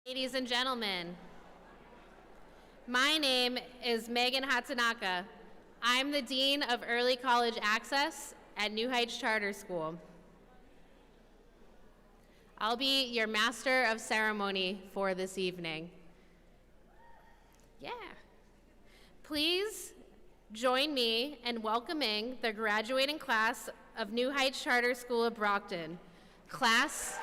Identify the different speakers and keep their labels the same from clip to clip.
Speaker 1: Ladies and gentlemen, my name is Megan Hatsanaka. I'm the Dean of Early College Access at New Heights Charter School. I'll be your Master of Ceremony for this evening. Yeah. Please join me in welcoming the graduating class of New Heights Charter School of Brockton. Class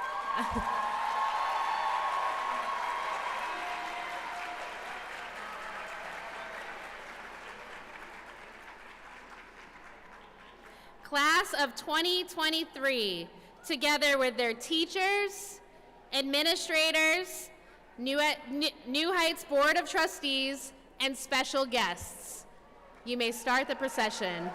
Speaker 1: of 2023, together with their teachers, administrators, New Heights Board of Trustees, and special guests. You may start the procession.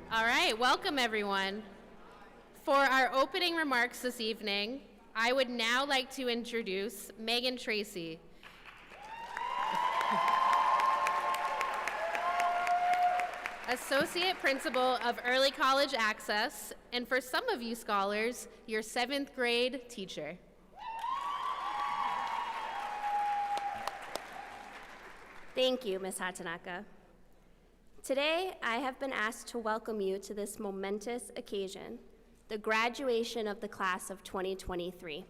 Speaker 1: All right, welcome everyone. For our opening remarks this evening, I would now like to introduce Megan Tracy. Associate Principal of Early College Access, and for some of you scholars, your 7th grade teacher.
Speaker 2: Thank you, Ms. Hatanaka. Today, I have been asked to welcome you to this momentous occasion, the graduation of the class of 2023.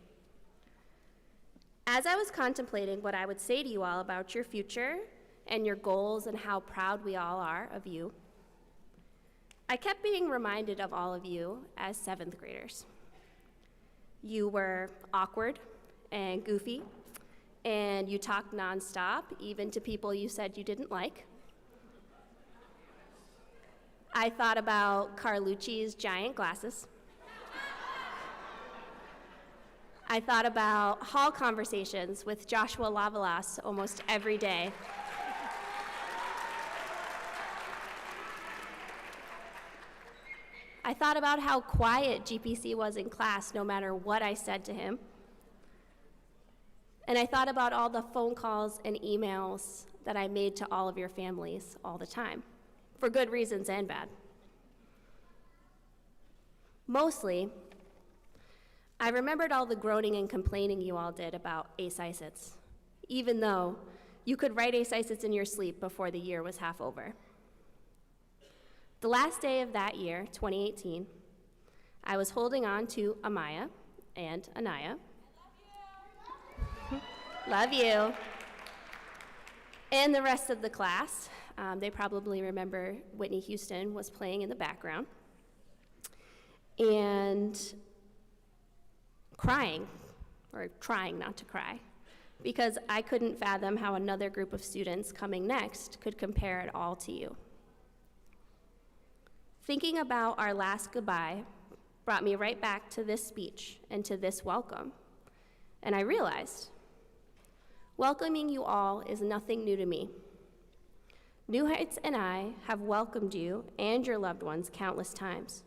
Speaker 2: As I was contemplating what I would say to you all about your future and your goals and how proud we all are of you, I kept being reminded of all of you as 7th graders. You were awkward and goofy, and you talked nonstop, even to people you said you didn't like. I thought about Carlucci's giant glasses. I thought about hall conversations with Joshua Lavalas almost every day. I thought about how quiet GPC was in class no matter what I said to him. And I thought about all the phone calls and emails that I made to all of your families all the time, for good reasons and bad. Mostly, I remembered all the groaning and complaining you all did about ACE-ISITs, even though you could write ACE-ISITs in your sleep before the year was half over. The last day of that year, 2018, I was holding on to Amaya and Anaya. Love you. And the rest of the class. They probably remember Whitney Houston was playing in the background. And crying, or trying not to cry, because I couldn't fathom how another group of students coming next could compare it all to you. Thinking about our last goodbye brought me right back to this speech and to this welcome. And I realized, welcoming you all is nothing new to me. New Heights and I have welcomed you and your loved ones countless times.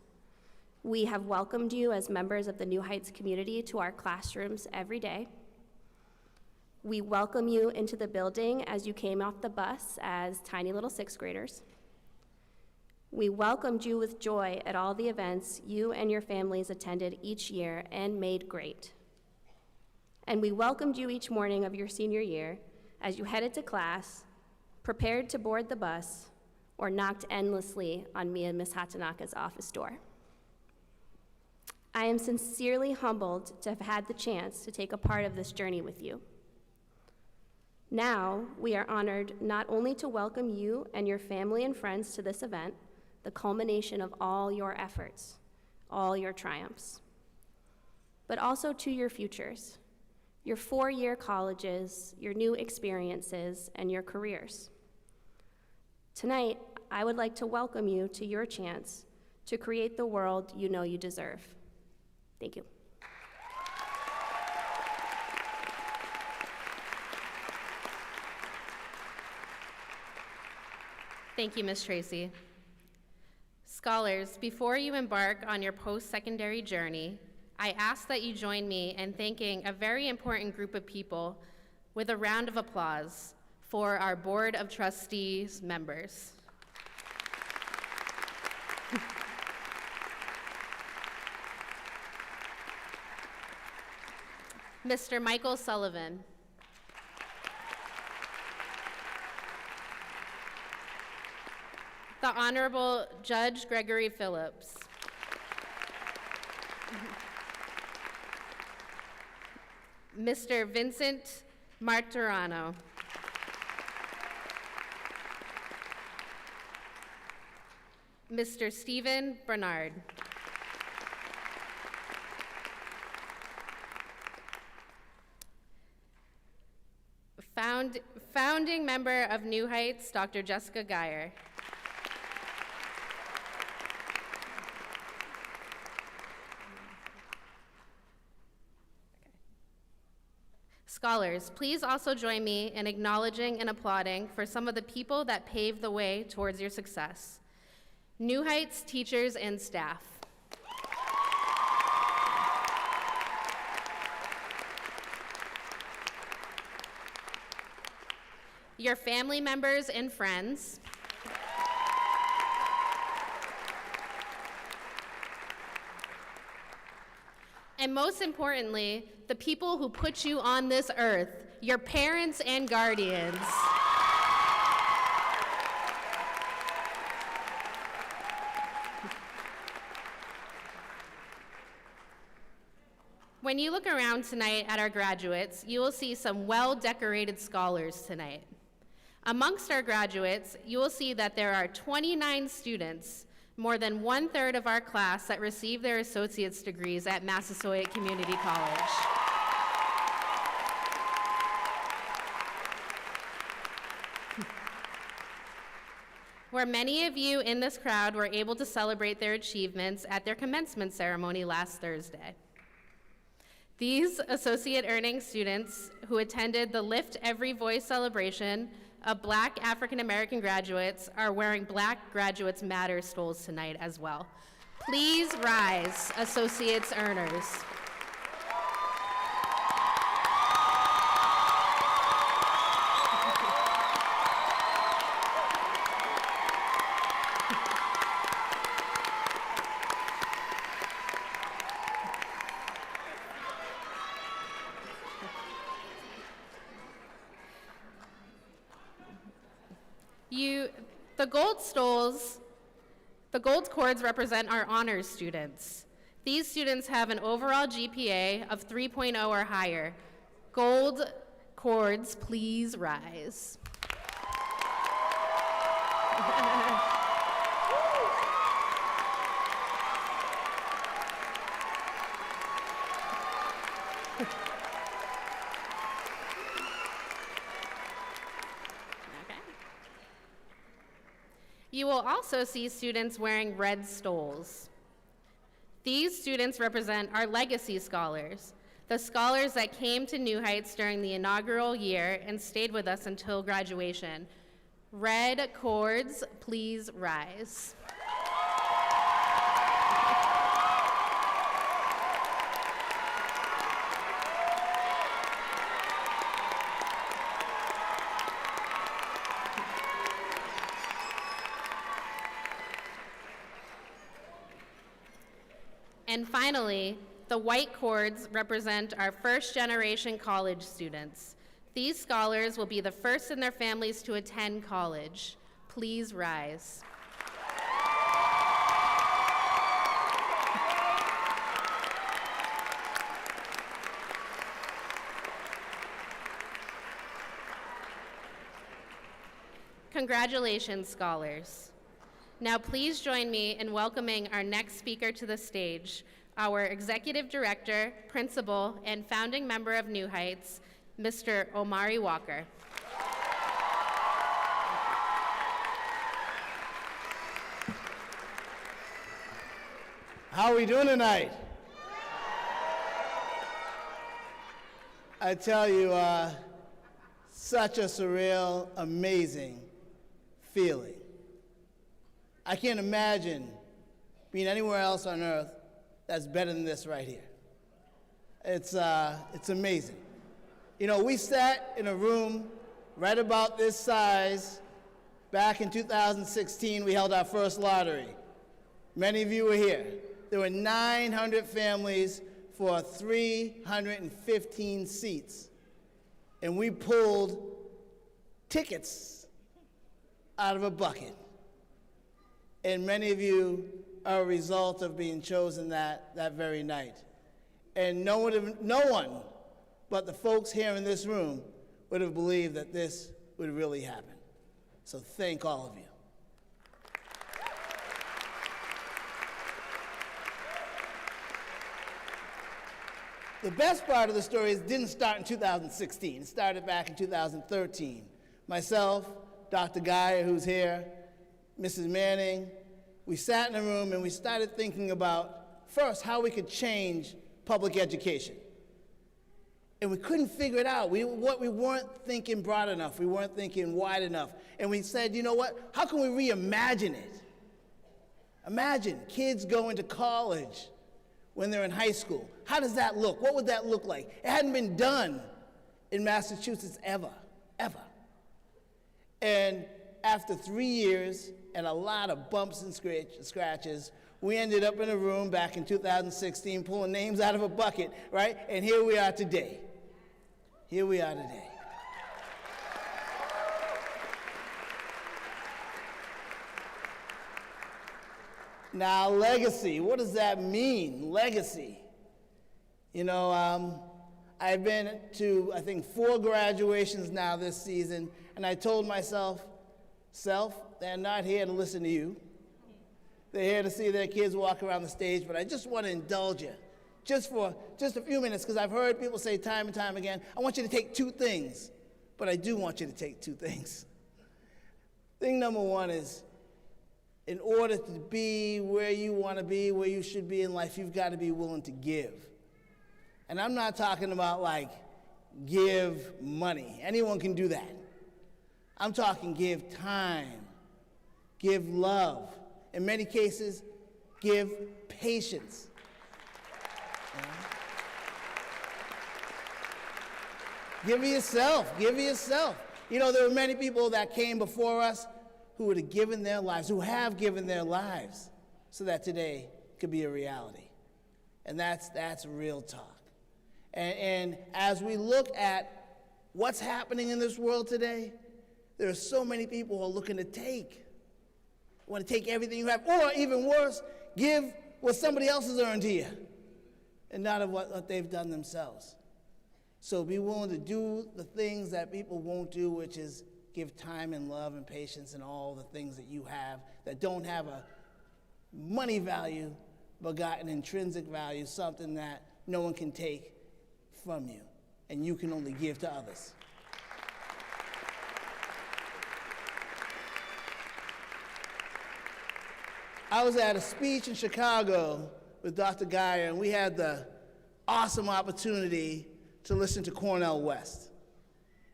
Speaker 2: We have welcomed you as members of the New Heights community to our classrooms every day. We welcome you into the building as you came off the bus as tiny little 6th graders. We welcomed you with joy at all the events you and your families attended each year and made great. And we welcomed you each morning of your senior year as you headed to class, prepared to board the bus, or knocked endlessly on me and Ms. Hatanaka's office door. I am sincerely humbled to have had the chance to take a part of this journey with you. Now, we are honored not only to welcome you and your family and friends to this event, the culmination of all your efforts, all your triumphs, but also to your futures, your 4-year colleges, your new experiences, and your careers. Tonight, I would like to welcome you to your chance to create the world you know you deserve. Thank you.
Speaker 1: Thank you, Ms. Tracy. Scholars, before you embark on your post-secondary journey, I ask that you join me in thanking a very important group of people with a round of applause for our Board of Trustees members. Mr. Michael Sullivan. The Honorable Judge Gregory Phillips. Mr. Vincent Martirano. Mr. Stephen Bernard. Founding member of New Heights, Dr. Jessica Geyer. Scholars, please also join me in acknowledging and applauding for some of the people that paved the way towards your success. New Heights teachers and staff. Your family members and friends. And most importantly, the people who put you on this earth, your parents and guardians. When you look around tonight at our graduates, you will see some well-decorated scholars tonight. Amongst our graduates, you will see that there are 29 students, more than 1/3 of our class, that receive their associate's degrees at Massasoit Community College. Where many of you in this crowd were able to celebrate their achievements at their commencement ceremony last Thursday. These associate earning students who attended the Lift Every Voice celebration of Black African American graduates are wearing Black Graduates Matter stoles tonight as well. Please rise, associates earners. The gold cords represent our honors students. These students have an overall GPA of 3.0 or higher. Gold cords, please rise. You will also see students wearing red stoles. These students represent our legacy scholars, the scholars that came to New Heights during the inaugural year and stayed with us until graduation. Red cords, please rise. And finally, the white cords represent our first-generation college students. These scholars will be the first in their families to attend college. Please rise. Congratulations, scholars. Now please join me in welcoming our next speaker to the stage, our Executive Director, Principal, and founding member of New Heights, Mr. Omari Walker.
Speaker 3: How are we doing tonight? I tell you, such a surreal, amazing feeling. I can't imagine being anywhere else on earth that's better than this right here. It's amazing. You know, we sat in a room right about this size back in 2016. We held our first lottery. Many of you were here. There were 900 families for 315 seats. And we pulled tickets out of a bucket. And many of you are a result of being chosen that very night. And no one but the folks here in this room would have believed that this would really happen. So thank all of you. The best part of the story is it didn't start in 2016. It started back in 2013. Myself, Dr. Geyer, who's here, Mrs. Manning, we sat in a room and we started thinking about, first, how we could change public education. And we couldn't figure it out. We weren't thinking broad enough. We weren't thinking wide enough. And we said, you know what? How can we reimagine it? Imagine kids going to college when they're in high school. How does that look? What would that look like? It hadn't been done in Massachusetts ever. And after 3 years and a lot of bumps and scratches, we ended up in a room back in 2016 pulling names out of a bucket, right? And here we are today. Here we are today. Now, legacy, what does that mean, legacy? You know, I've been to, I think, 4 graduations now this season, and I told myself, they're not here to listen to you. They're here to see their kids walk around the stage, but I just want to indulge you, just for a few minutes, because I've heard people say time and time again, I want you to take 2 things, but I do want you to take 2 things. Thing number 1 is, in order to be where you want to be, where you should be in life, you've got to be willing to give. And I'm not talking about like give money. Anyone can do that. I'm talking give time, give love. In many cases, give patience. Give yourself. You know, there were many people that came before us who would have given their lives, who have given their lives, so that today could be a reality. And that's real talk. And as we look at what's happening in this world today, there are so many people who are looking to want to take everything you have, or even worse, give what somebody else has earned to you, and not of what they've done themselves. So be willing to do the things that people won't do, which is give time and love and patience and all the things that you have that don't have a money value, but got an intrinsic value, something that no one can take from you, and you can only give to others. I was at a speech in Chicago with Dr. Geyer, and we had the awesome opportunity to listen to Cornel West.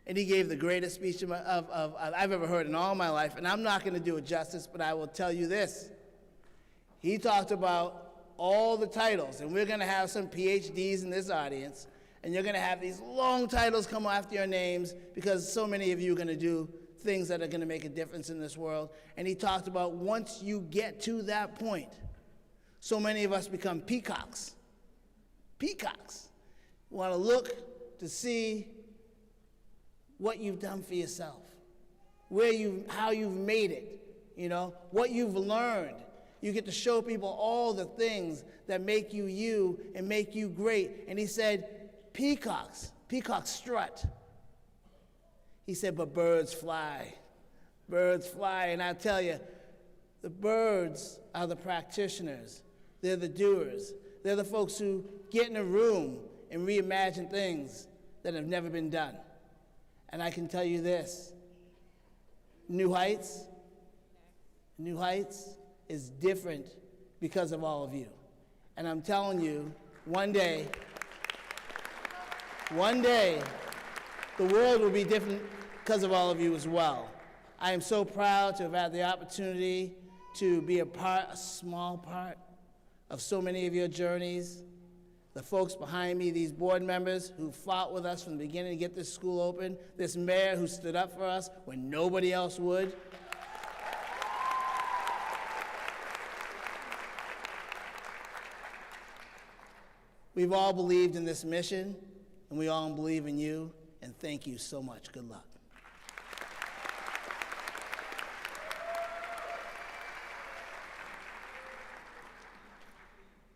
Speaker 3: And he gave the greatest speech I've ever heard in all my life, and I'm not going to do it justice, but I will tell you this. He talked about all the titles, and we're going to have some PhDs in this audience, and you're going to have these long titles come after your names because so many of you are going to do things that are going to make a difference in this world. And he talked about once you get to that point, so many of us become peacocks. Peacocks. We want to look to see what you've done for yourself, how you've made it, you know, what you've learned. You get to show people all the things that make you you and make you great. And he said, peacocks strut. He said, but birds fly. And I tell you, the birds are the practitioners. They're the doers. They're the folks who get in a room and reimagine things that have never been done. And I can tell you this, New Heights is different because of all of you. And I'm telling you, one day, the world will be different because of all of you as well. I am so proud to have had the opportunity to be a small part of so many of your journeys. The folks behind me, these board members who fought with us from the beginning to get this school open, this mayor who stood up for us when nobody else would. We've all believed in this mission, and we all believe in you, and thank you so much. Good luck.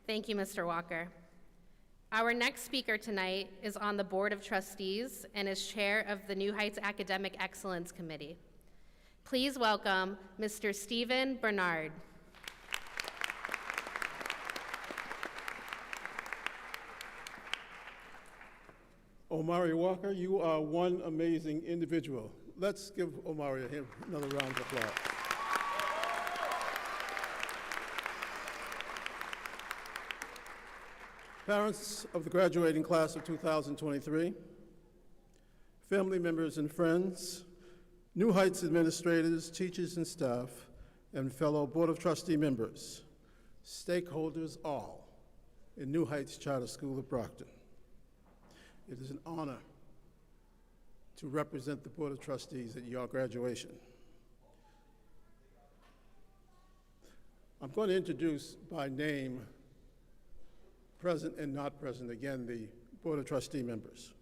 Speaker 1: Thank you, Mr. Walker. Our next speaker tonight is on the Board of Trustees and is chair of the New Heights Academic Excellence Committee. Please welcome Mr. Stephen Bernard.
Speaker 4: Omari Walker, you are one amazing individual. Let's give Omari another round of applause. Parents of the graduating class of 2023, family members and friends, New Heights administrators, teachers, and staff, and fellow Board of Trustee members, stakeholders all in New Heights Charter School of Brockton. It is an honor to represent the Board of Trustees at your graduation. I'm going to introduce by name, present and not present, again, the Board of Trustee members.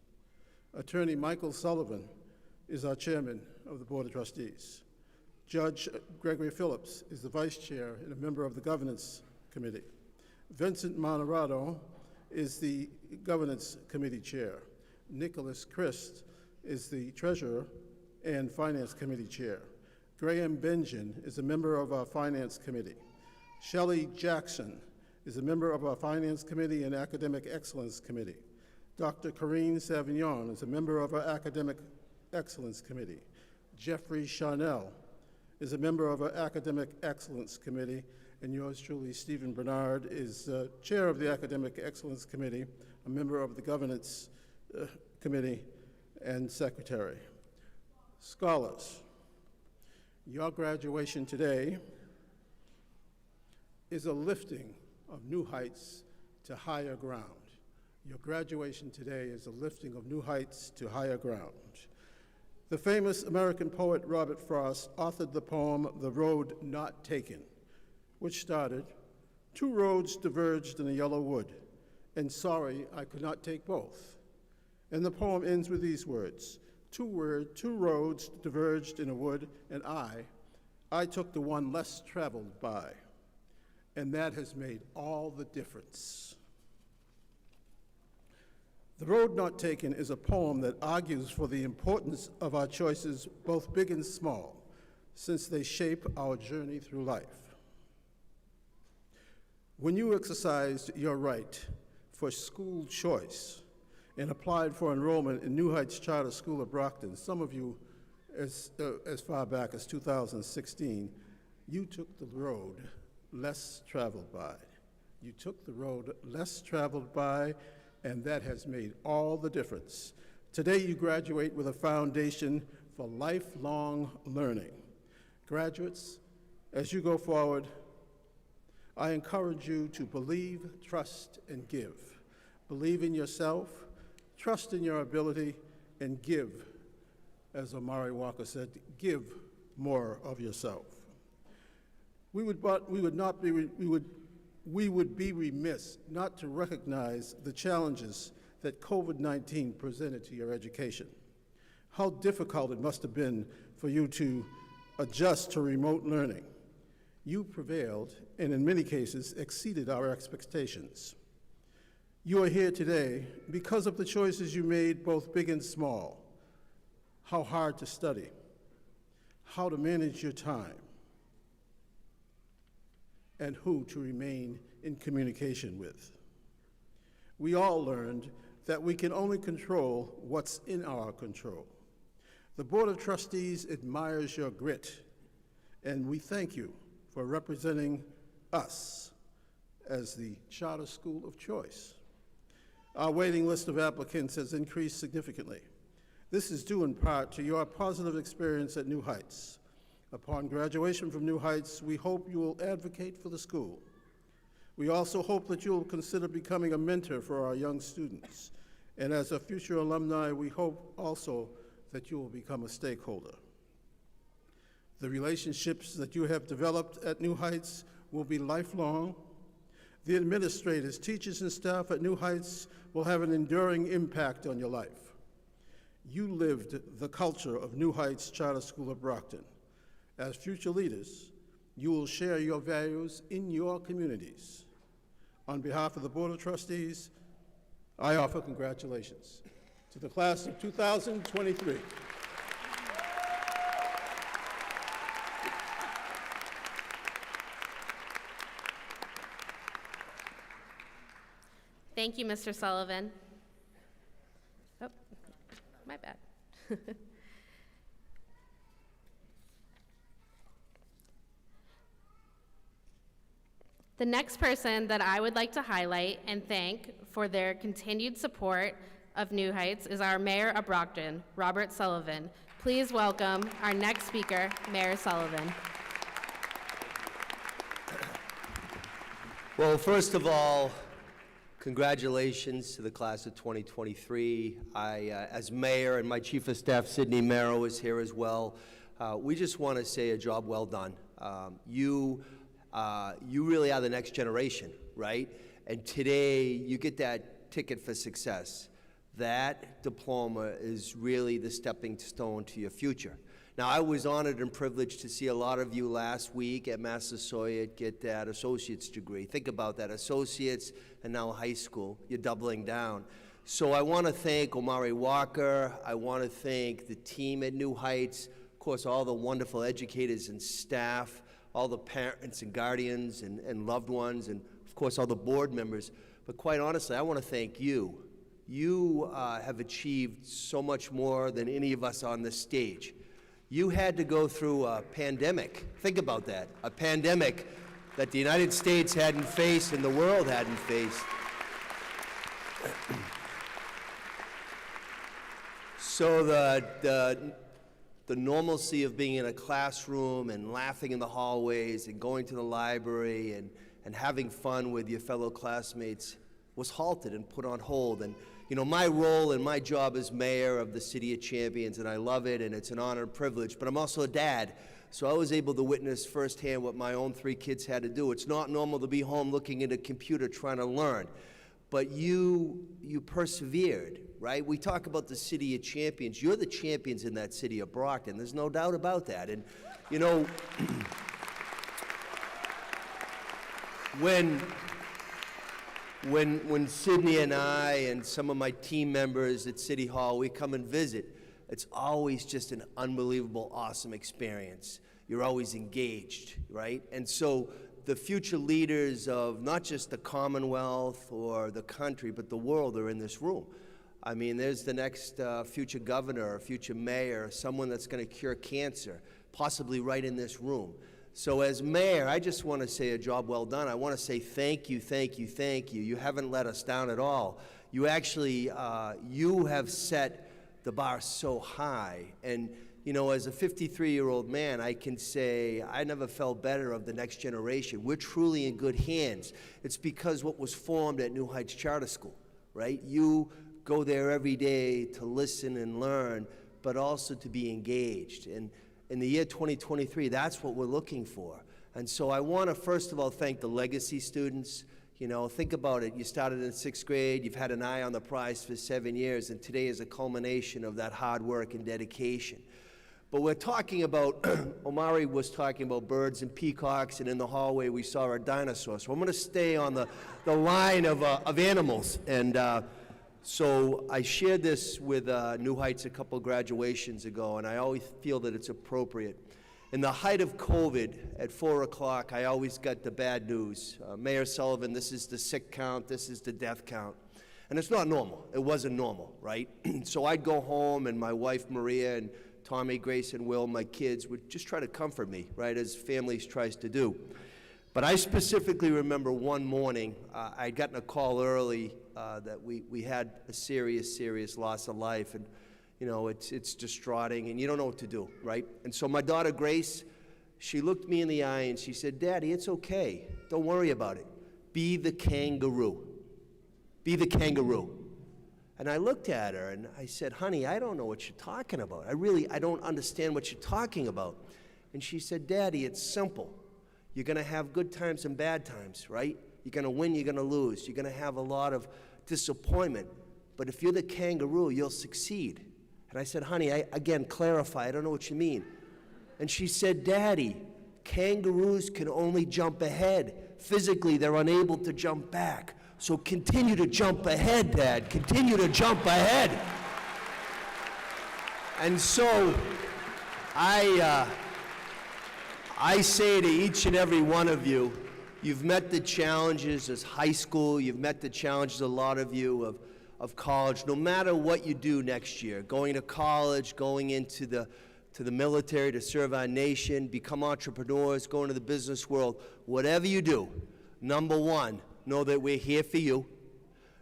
Speaker 4: Attorney Michael Sullivan is our chairman of the Board of Trustees. Judge Gregory Phillips is the vice chair and a member of the Governance Committee. Vincent Monterado is the Governance Committee chair. Nicholas Christ is the treasurer and Finance Committee chair. Graham Benjamin is a member of our Finance Committee. Shelley Jackson is a member of our Finance Committee and Academic Excellence Committee. Dr. Corinne Savignon is a member of our Academic Excellence Committee. Jeffrey Charnell is a member of our Academic Excellence Committee, and yours truly, Stephen Bernard, is chair of the Academic Excellence Committee, a member of the Governance Committee, and secretary. Scholars, your graduation today is a lifting of New Heights to higher ground. Your graduation today is a lifting of New Heights to higher ground. The famous American poet Robert Frost authored the poem, "The Road Not Taken," which started, "Two roads diverged in a yellow wood, and sorry I could not take both." And the poem ends with these words, two roads diverged in a wood, and I took the one less traveled by. And that has made all the difference. The Road Not Taken is a poem that argues for the importance of our choices, both big and small, since they shape our journey through life. When you exercised your right for school choice and applied for enrollment in New Heights Charter School of Brockton, some of you as far back as 2016, you took the road less traveled by. You took the road less traveled by, and that has made all the difference. Today you graduate with a foundation for lifelong learning. Graduates, as you go forward, I encourage you to believe, trust, and give. Believe in yourself, trust in your ability, and give. As Omari Walker said, give more of yourself. We would be remiss not to recognize the challenges that COVID-19 presented to your education. How difficult it must have been for you to adjust to remote learning. You prevailed, and in many cases exceeded our expectations. You are here today because of the choices you made, both big and small. How hard to study, how to manage your time, and who to remain in communication with. We all learned that we can only control what's in our control. The Board of Trustees admires your grit, and we thank you for representing us as the charter school of choice. Our waiting list of applicants has increased significantly. This is due in part to your positive experience at New Heights. Upon graduation from New Heights, we hope you will advocate for the school. We also hope that you will consider becoming a mentor for our young students. And as a future alumni, we hope also that you will become a stakeholder. The relationships that you have developed at New Heights will be lifelong. The administrators, teachers, and staff at New Heights will have an enduring impact on your life. You lived the culture of New Heights Charter School of Brockton. As future leaders, you will share your values in your communities. On behalf of the Board of Trustees, I offer congratulations to the class of 2023.
Speaker 1: Thank you, Mr. Sullivan. Oh, my bad. The next person that I would like to highlight and thank for their continued support of New Heights is our Mayor of Brockton, Robert Sullivan. Please welcome our next speaker, Mayor Sullivan.
Speaker 5: Well, first of all, congratulations to the class of 2023. As mayor, and my chief of staff, Sydney Merrow, is here as well. We just want to say a job well done. You really are the next generation, right? And today, you get that ticket for success. That diploma is really the stepping stone to your future. Now, I was honored and privileged to see a lot of you last week at Massasoit get that associate's degree. Think about that, associates and now high school. You're doubling down. So I want to thank Omari Walker. I want to thank the team at New Heights, of course, all the wonderful educators and staff, all the parents and guardians and loved ones, and of course, all the board members. But quite honestly, I want to thank you. You have achieved so much more than any of us on this stage. You had to go through a pandemic. Think about that, a pandemic that the United States hadn't faced and the world hadn't faced. So the normalcy of being in a classroom and laughing in the hallways and going to the library and having fun with your fellow classmates was halted and put on hold. And you know, my role and my job as mayor of the City of Champions, and I love it, and it's an honor and privilege, but I'm also a dad, so I was able to witness firsthand what my own 3 kids had to do. It's not normal to be home looking at a computer trying to learn, but you persevered, right? We talk about the City of Champions. You're the champions in that city of Brockton. There's no doubt about that. And, you know, when Sydney and I and some of my team members at City Hall, we come and visit, it's always just an unbelievable, awesome experience. You're always engaged, right? And so the future leaders of not just the Commonwealth or the country, but the world are in this room. I mean, there's the next future governor or future mayor, someone that's going to cure cancer, possibly right in this room. So as mayor, I just want to say a job well done. I want to say thank you, thank you, thank you. You haven't let us down at all. You actually, you have set the bar so high. And, you know, as a 53-year-old man, I can say I never felt better of the next generation. We're truly in good hands. It's because what was formed at New Heights Charter School, right? You go there every day to listen and learn, but also to be engaged. And in the year 2023, that's what we're looking for. And so I want to, first of all, thank the legacy students. You know, think about it. You started in 6th grade. You've had an eye on the prize for 7 years, and today is a culmination of that hard work and dedication. But we're talking about, Omari was talking about birds and peacocks, and in the hallway we saw a dinosaur. So I'm going to stay on the line of animals. And so I shared this with New Heights a couple graduations ago, and I always feel that it's appropriate. In the height of COVID, at 4 o'clock, I always got the bad news. Mayor Sullivan, this is the sick count, this is the death count. And it's not normal. It wasn't normal, right? So I'd go home, and my wife, Maria, and Tommy, Grace, and Will, my kids, would just try to comfort me, right, as families tries to do. But I specifically remember one morning, I'd gotten a call early that we had a serious loss of life, and you know, it's distraughting, and you don't know what to do, right? And so my daughter Grace, she looked me in the eye and she said, "Daddy, it's okay. Don't worry about it. Be the kangaroo. Be the kangaroo." And I looked at her and I said, "Honey, I don't know what you're talking about. I don't understand what you're talking about." And she said, "Daddy, it's simple. You're going to have good times and bad times, right? You're going to win, you're going to lose. You're going to have a lot of disappointment. But if you're the kangaroo, you'll succeed." And I said, "Honey, again, clarify. I don't know what you mean." And she said, "Daddy, kangaroos can only jump ahead. Physically, they're unable to jump back. So continue to jump ahead, Dad. Continue to jump ahead." And so I say to each and every one of you, you've met the challenges as high school, you've met the challenges, a lot of you, of college. No matter what you do next year, going to college, going into the military to serve our nation, become entrepreneurs, go into the business world, whatever you do, number one, know that we're here for you.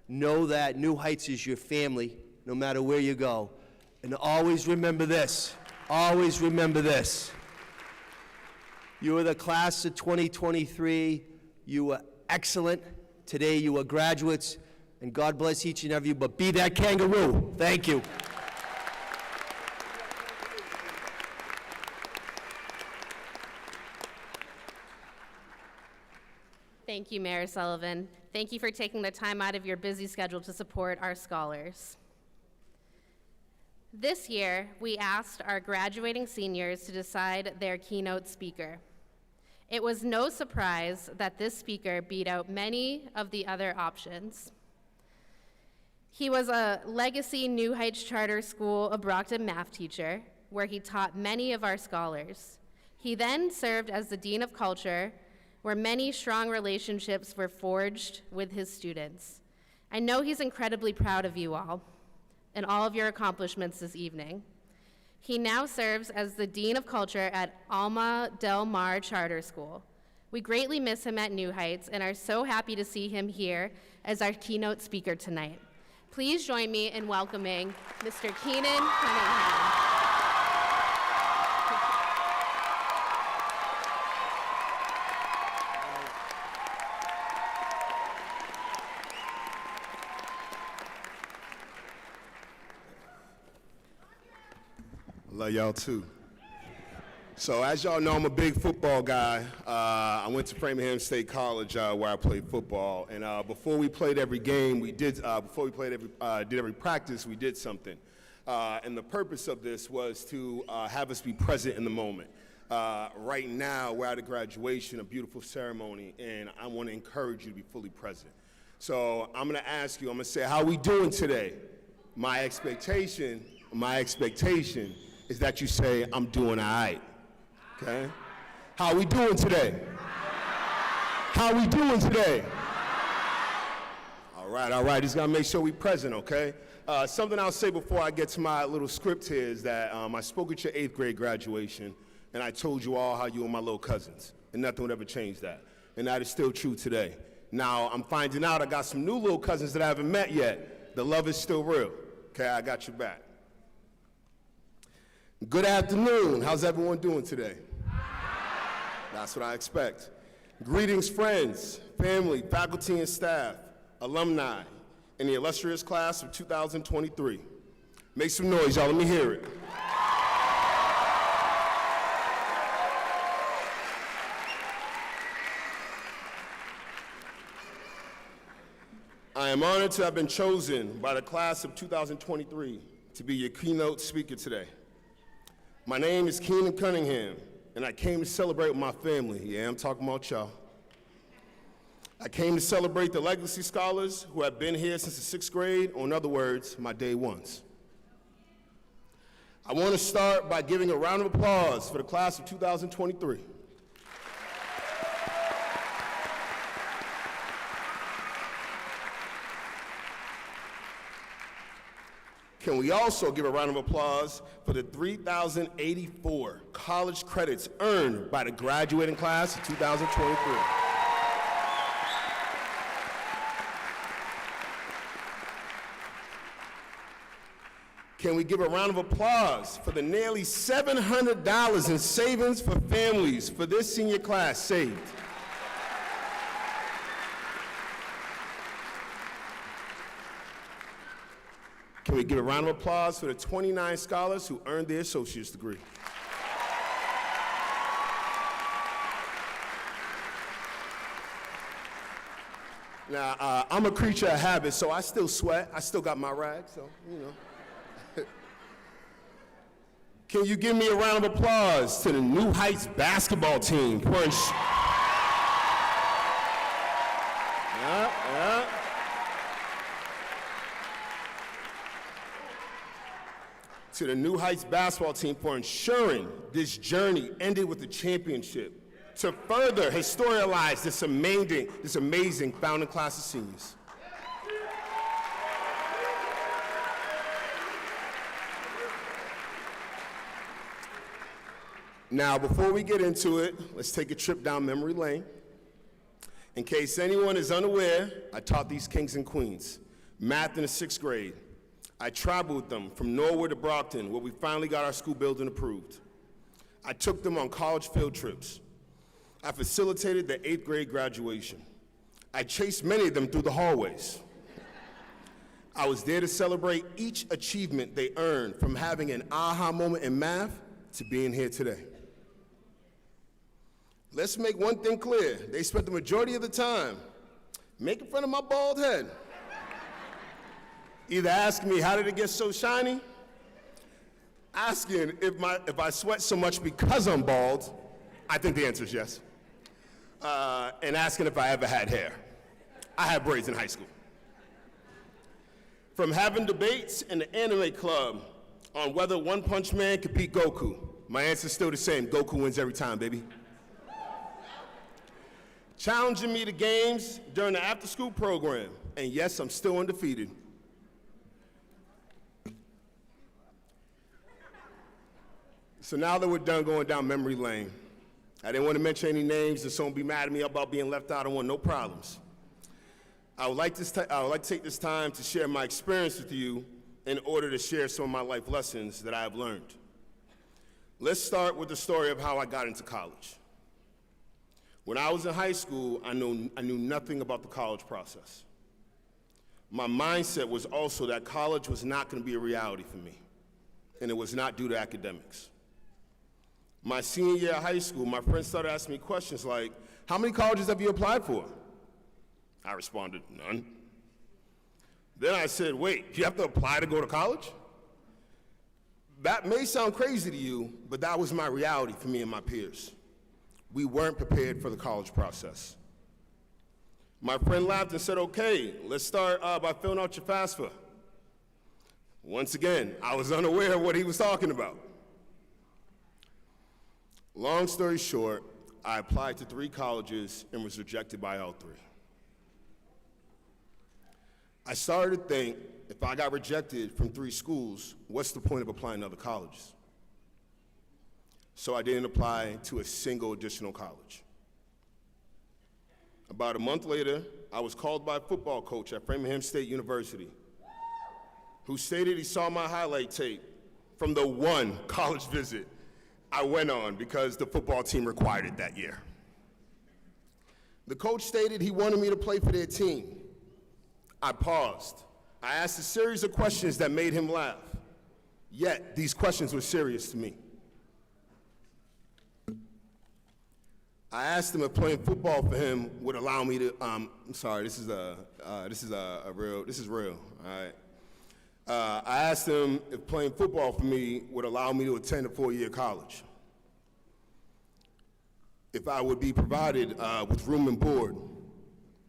Speaker 5: Know that New Heights is your family, no matter where you go. And always remember this. Always remember this. You are the class of 2023. You excellent. Today you are graduates, and God bless each and every you, but be that kangaroo. Thank you.
Speaker 1: Thank you, Mayor Sullivan. Thank you for taking the time out of your busy schedule to support our scholars. This year, we asked our graduating seniors to decide their keynote speaker. It was no surprise that this speaker beat out many of the other options. He was a legacy New Heights Charter School of Brockton math teacher, where he taught many of our scholars. He then served as the Dean of Culture, where many strong relationships were forged with his students. I know he's incredibly proud of you all and all of your accomplishments this evening. He now serves as the Dean of Culture at Alma Del Mar Charter School. We greatly miss him at New Heights and are so happy to see him here as our keynote speaker tonight. Please join me in welcoming Mr. Keenan Cunningham.
Speaker 6: Love y'all too. So as y'all know, I'm a big football guy. I went to Framingham State College where I played football. And before we played every game, before we played every practice, we did something. And the purpose of this was to have us be present in the moment. Right now, we're at a graduation, a beautiful ceremony, and I want to encourage you to be fully present. So I'm going to ask you, I'm going to say, how are we doing today? My expectation is that you say, I'm doing all right, okay? How are we doing today? How are we doing today? All right, just gotta make sure we present, okay? Something I'll say before I get to my little script here is that I spoke at your 8th grade graduation, and I told you all how you were my little cousins, and nothing would ever change that. And that is still true today. Now, I'm finding out I got some new little cousins that I haven't met yet. The love is still real, okay? I got your back. Good afternoon. How's everyone doing today? That's what I expect. Greetings, friends, family, faculty and staff, alumni, and the illustrious class of 2023. Make some noise, y'all. Let me hear it. I am honored to have been chosen by the class of 2023 to be your keynote speaker today. My name is Keenan Cunningham, and I came to celebrate with my family. Yeah, I'm talking about y'all. I came to celebrate the legacy scholars who have been here since the 6th grade, or in other words, my day ones. I want to start by giving a round of applause for the class of 2023. Can we also give a round of applause for the 3,084 college credits earned by the graduating class of 2023? Can we give a round of applause for the nearly $700 in savings for families for this senior class saved? Can we give a round of applause for the 29 scholars who earned their associate's degree? Now, I'm a creature of habit, so I still sweat. I still got my rag, so, you know. Can you give me a round of applause to the New Heights basketball team for to the New Heights basketball team for ensuring this journey ended with a championship to further historicize this amazing founding class of seniors. Now, before we get into it, let's take a trip down memory lane. In case anyone is unaware, I taught these kings and queens math in the 6th grade. I traveled with them from Norwood to Brockton, where we finally got our school building approved. I took them on college field trips. I facilitated their 8th grade graduation. I chased many of them through the hallways. I was there to celebrate each achievement they earned, from having an aha moment in math to being here today. Let's make one thing clear. They spent the majority of the time making fun of my bald head. Either asking me, how did it get so shiny? Asking if I sweat so much because I'm bald. I think the answer is yes. And asking if I ever had hair. I had braids in high school. From having debates in the anime club on whether One Punch Man could beat Goku, my answer's still the same. Goku wins every time, baby. Challenging me to games during the after-school program, and yes, I'm still undefeated. So now that we're done going down memory lane, I didn't want to mention any names and someone be mad at me about being left out. I want no problems. I would like to take this time to share my experience with you in order to share some of my life lessons that I have learned. Let's start with the story of how I got into college. When I was in high school, I knew nothing about the college process. My mindset was also that college was not going to be a reality for me, and it was not due to academics. My senior year of high school, my friends started asking me questions like, how many colleges have you applied for? I responded, none. Then I said, wait, you have to apply to go to college? That may sound crazy to you, but that was my reality for me and my peers. We weren't prepared for the college process. My friend laughed and said, okay, let's start by filling out your FAFSA. Once again, I was unaware of what he was talking about. Long story short, I applied to 3 colleges and was rejected by all 3. I started to think, if I got rejected from 3 schools, what's the point of applying to other colleges? So I didn't apply to a single additional college. About a month later, I was called by a football coach at Framingham State University, who stated he saw my highlight tape from the one college visit I went on because the football team required it that year. The coach stated he wanted me to play for their team. I paused. I asked a series of questions that made him laugh. Yet, these questions were serious to me. I asked him if playing football for him would allow me to, I'm sorry, this is real, all right. I asked him if playing football for me would allow me to attend a 4-year college. If I would be provided with room and board,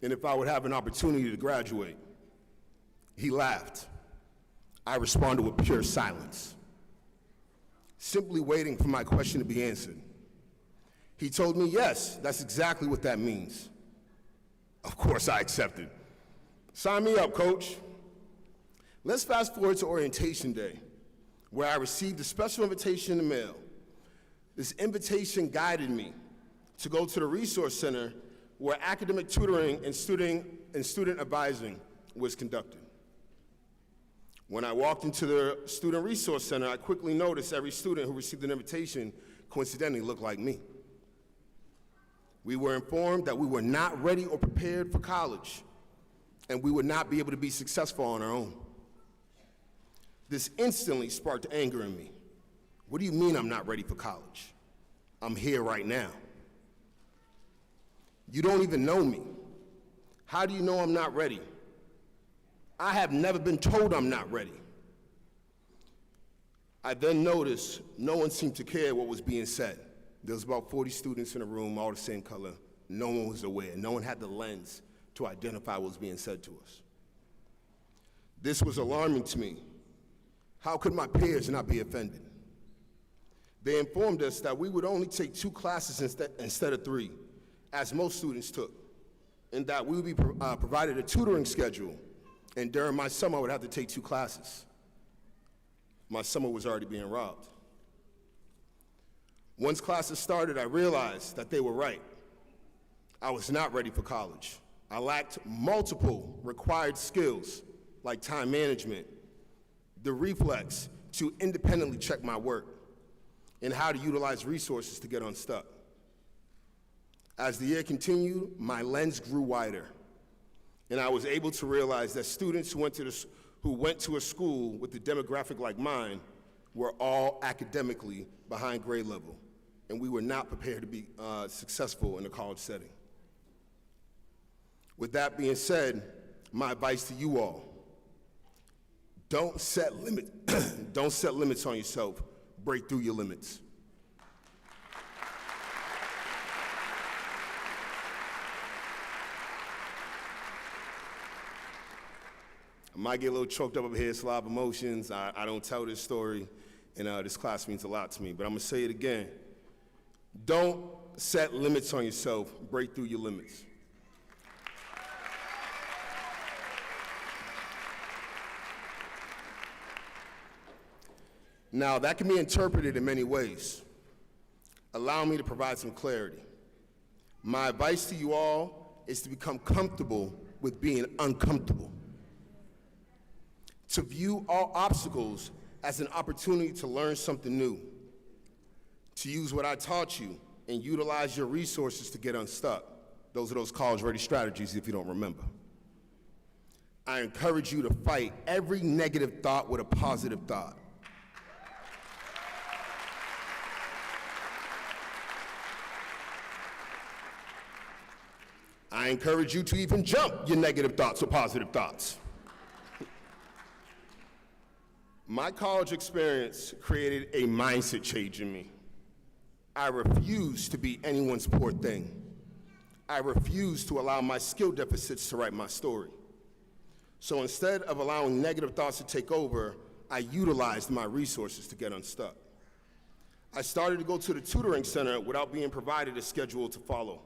Speaker 6: and if I would have an opportunity to graduate. He laughed. I responded with pure silence, simply waiting for my question to be answered. He told me, yes, that's exactly what that means. Of course I accepted. Sign me up, coach. Let's fast forward to orientation day, where I received a special invitation in the mail. This invitation guided me to go to the resource center where academic tutoring and student advising was conducted. When I walked into the student resource center, I quickly noticed every student who received an invitation coincidentally looked like me. We were informed that we were not ready or prepared for college, and we would not be able to be successful on our own. This instantly sparked anger in me. What do you mean I'm not ready for college? I'm here right now. You don't even know me. How do you know I'm not ready? I have never been told I'm not ready. I then noticed no one seemed to care what was being said. There was about 40 students in a room, all the same color. No one was aware. No one had the lens to identify what was being said to us. This was alarming to me. How could my peers not be offended? They informed us that we would only take 2 classes instead of 3, as most students took, and that we would be provided a tutoring schedule, and during my summer I would have to take 2 classes. My summer was already being robbed. Once classes started, I realized that they were right. I was not ready for college. I lacked multiple required skills like time management, the reflex to independently check my work, and how to utilize resources to get unstuck. As the year continued, my lens grew wider. And I was able to realize that students who went to a school with a demographic like mine were all academically behind grade level, and we were not prepared to be successful in a college setting. With that being said, my advice to you all, don't set limits on yourself, break through your limits. I might get a little choked up here, it's a lot of emotions. I don't tell this story, and this class means a lot to me, but I'm gonna say it again. Don't set limits on yourself, break through your limits. Now, that can be interpreted in many ways. Allow me to provide some clarity. My advice to you all is to become comfortable with being uncomfortable. To view all obstacles as an opportunity to learn something new. To use what I taught you and utilize your resources to get unstuck. Those are those college-ready strategies if you don't remember. I encourage you to fight every negative thought with a positive thought. I encourage you to even jump your negative thoughts with positive thoughts. My college experience created a mindset change in me. I refuse to be anyone's poor thing. I refuse to allow my skill deficits to write my story. So instead of allowing negative thoughts to take over, I utilized my resources to get unstuck. I started to go to the tutoring center without being provided a schedule to follow.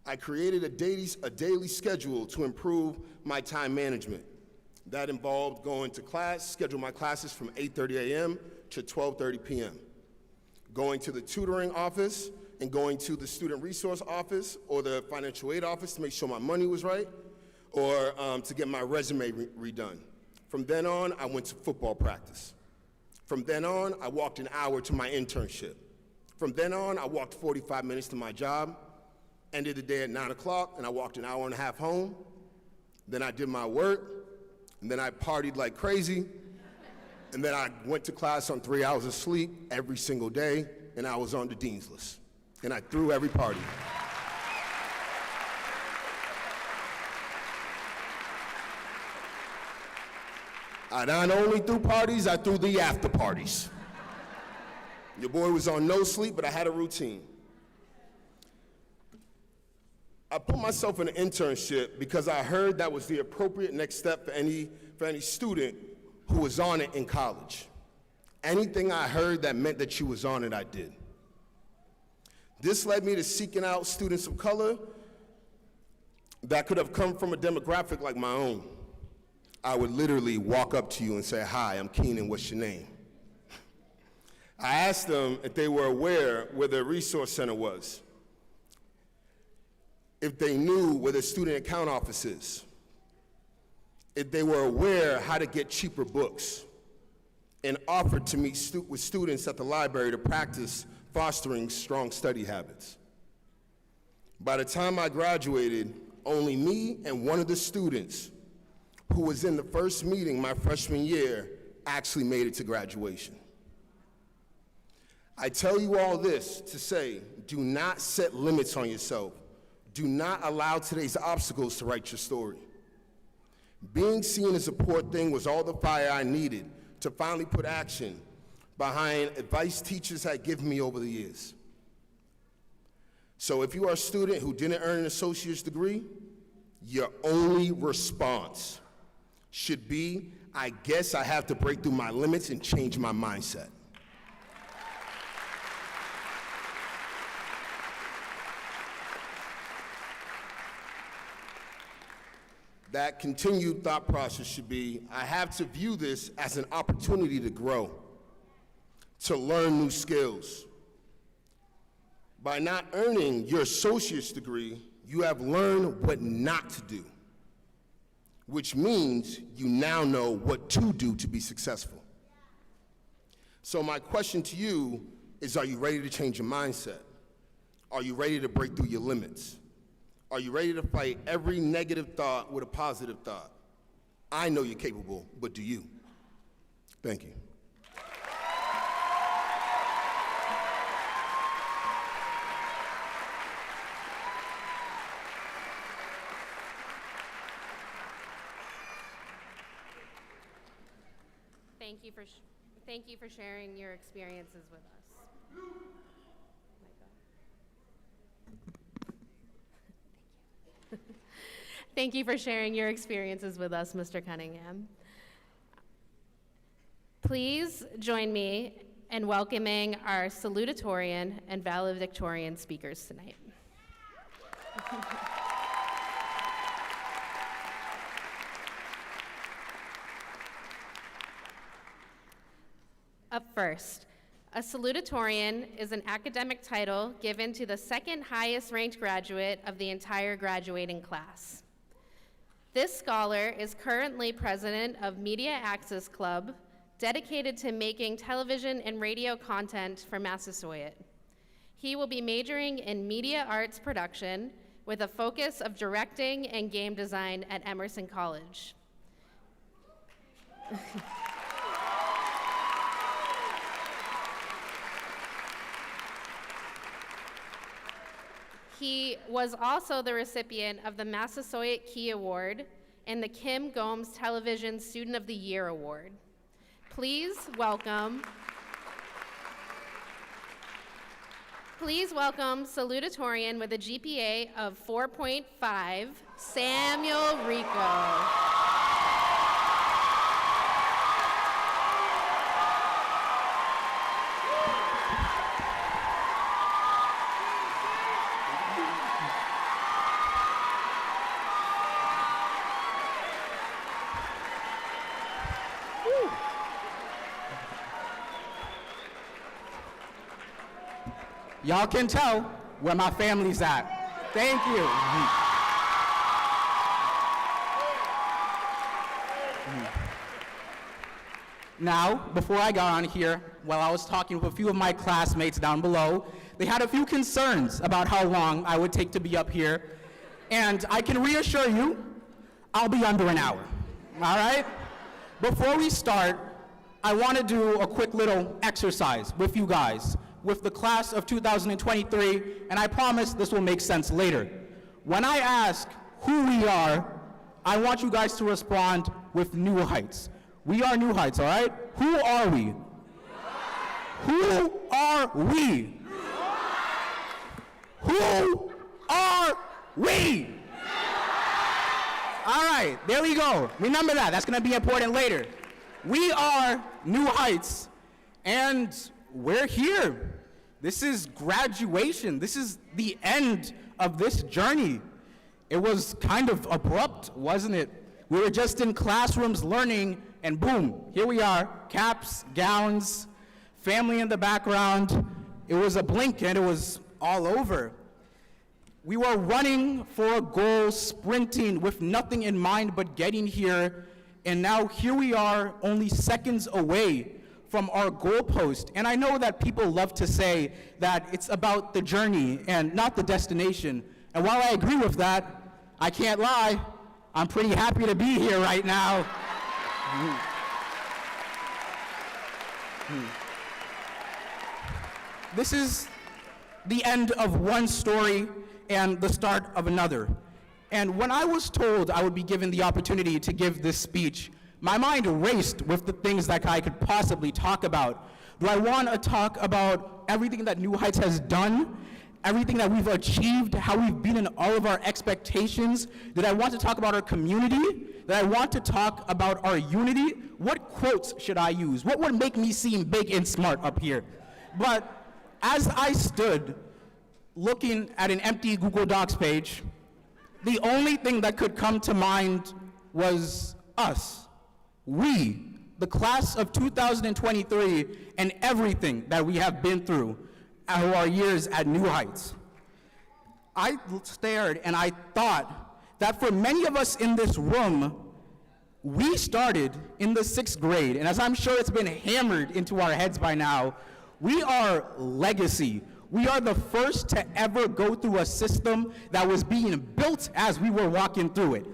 Speaker 6: I created a daily schedule to improve my time management. That involved going to class, schedule my classes from 8:30 a.m. to 12:30 p.m. Going to the tutoring office and going to the student resource office or the financial aid office to make sure my money was right, or to get my resume redone. From then on, I went to football practice. From then on, I walked an hour to my internship. From then on, I walked 45 minutes to my job, ended the day at 9 o'clock, and I walked an hour and a half home. Then I did my work, and then I partied like crazy, and then I went to class on 3 hours of sleep every single day, and I was on the dean's list, and I threw every party. I not only threw parties, I threw the after parties. Your boy was on no sleep, but I had a routine. I put myself in an internship because I heard that was the appropriate next step for any student who was on it in college. Anything I heard that meant that you was on it, I did. This led me to seeking out students of color that could have come from a demographic like my own. I would literally walk up to you and say, "Hi, I'm Keenan, what's your name?" I asked them if they were aware where the resource center was, if they knew where the student account office is, if they were aware how to get cheaper books, and offered to meet with students at the library to practice fostering strong study habits. By the time I graduated, only me and one of the students who was in the first meeting my freshman year actually made it to graduation. I tell you all this to say, do not set limits on yourself. Do not allow today's obstacles to write your story. Being seen as a poor thing was all the fire I needed to finally put action behind advice teachers had given me over the years. So if you are a student who didn't earn an associate's degree, your only response should be, I guess I have to break through my limits and change my mindset. That continued thought process should be, I have to view this as an opportunity to grow, to learn new skills. By not earning your associate's degree, you have learned what not to do, which means you now know what to do to be successful. So my question to you is, are you ready to change your mindset? Are you ready to break through your limits? Are you ready to fight every negative thought with a positive thought? I know you're capable, but do you? Thank you.
Speaker 1: Thank you for sharing your experiences with us. Thank you for sharing your experiences with us, Mr. Cunningham. Please join me in welcoming our salutatorian and valedictorian speakers tonight. Up first, a salutatorian is an academic title given to the second highest ranked graduate of the entire graduating class. This scholar is currently president of Media Access Club, dedicated to making television and radio content for Massasoit. He will be majoring in media arts production with a focus of directing and game design at Emerson College. He was also the recipient of the Massasoit Key Award and the Kim Gomes Television Student of the Year Award. Please welcome salutatorian with a GPA of 4.5, Samuel Rico.
Speaker 7: Y'all can tell where my family's at. Thank you. Now, before I got on here, while I was talking with a few of my classmates down below, they had a few concerns about how long I would take to be up here. And I can reassure you, I'll be under an hour, all right? Before we start, I want to do a quick little exercise with you guys, with the class of 2023, and I promise this will make sense later. When I ask who we are, I want you guys to respond with New Heights. We are New Heights, all right? Who are we? Who are we? Who are we? All right, there we go. Remember that. That's going to be important later. We are New Heights, and we're here. This is graduation. This is the end of this journey. It was kind of abrupt, wasn't it? We were just in classrooms learning, and boom, here we are, caps, gowns, family in the background. It was a blink, and it was all over. We were running for a goal, sprinting with nothing in mind but getting here, and now here we are, only seconds away from our goalpost. And I know that people love to say that it's about the journey and not the destination. And while I agree with that, I can't lie, I'm pretty happy to be here right now. This is the end of one story and the start of another. And when I was told I would be given the opportunity to give this speech, my mind raced with the things that I could possibly talk about. Do I want to talk about everything that New Heights has done, everything that we've achieved, how we've beaten all of our expectations? Did I want to talk about our community? Did I want to talk about our unity? What quotes should I use? What would make me seem big and smart up here? But as I stood looking at an empty Google Docs page, the only thing that could come to mind was us. We, the class of 2023, and everything that we have been through our years at New Heights. I stared and I thought that for many of us in this room, we started in the 6th grade, and as I'm sure it's been hammered into our heads by now, we are legacy. We are the first to ever go through a system that was being built as we were walking through it.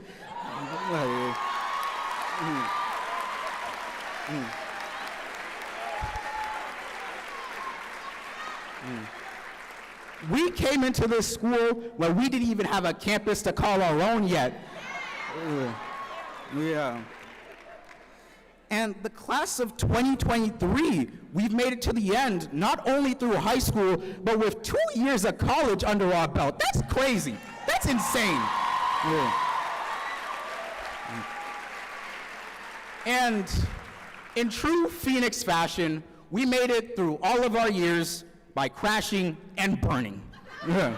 Speaker 7: We came into this school where we didn't even have a campus to call our own yet. Yeah. And the class of 2023, we've made it to the end, not only through high school, but with 2 years of college under our belt. That's crazy. That's insane. Yeah. And in true Phoenix fashion, we made it through all of our years by crashing and burning. Yeah.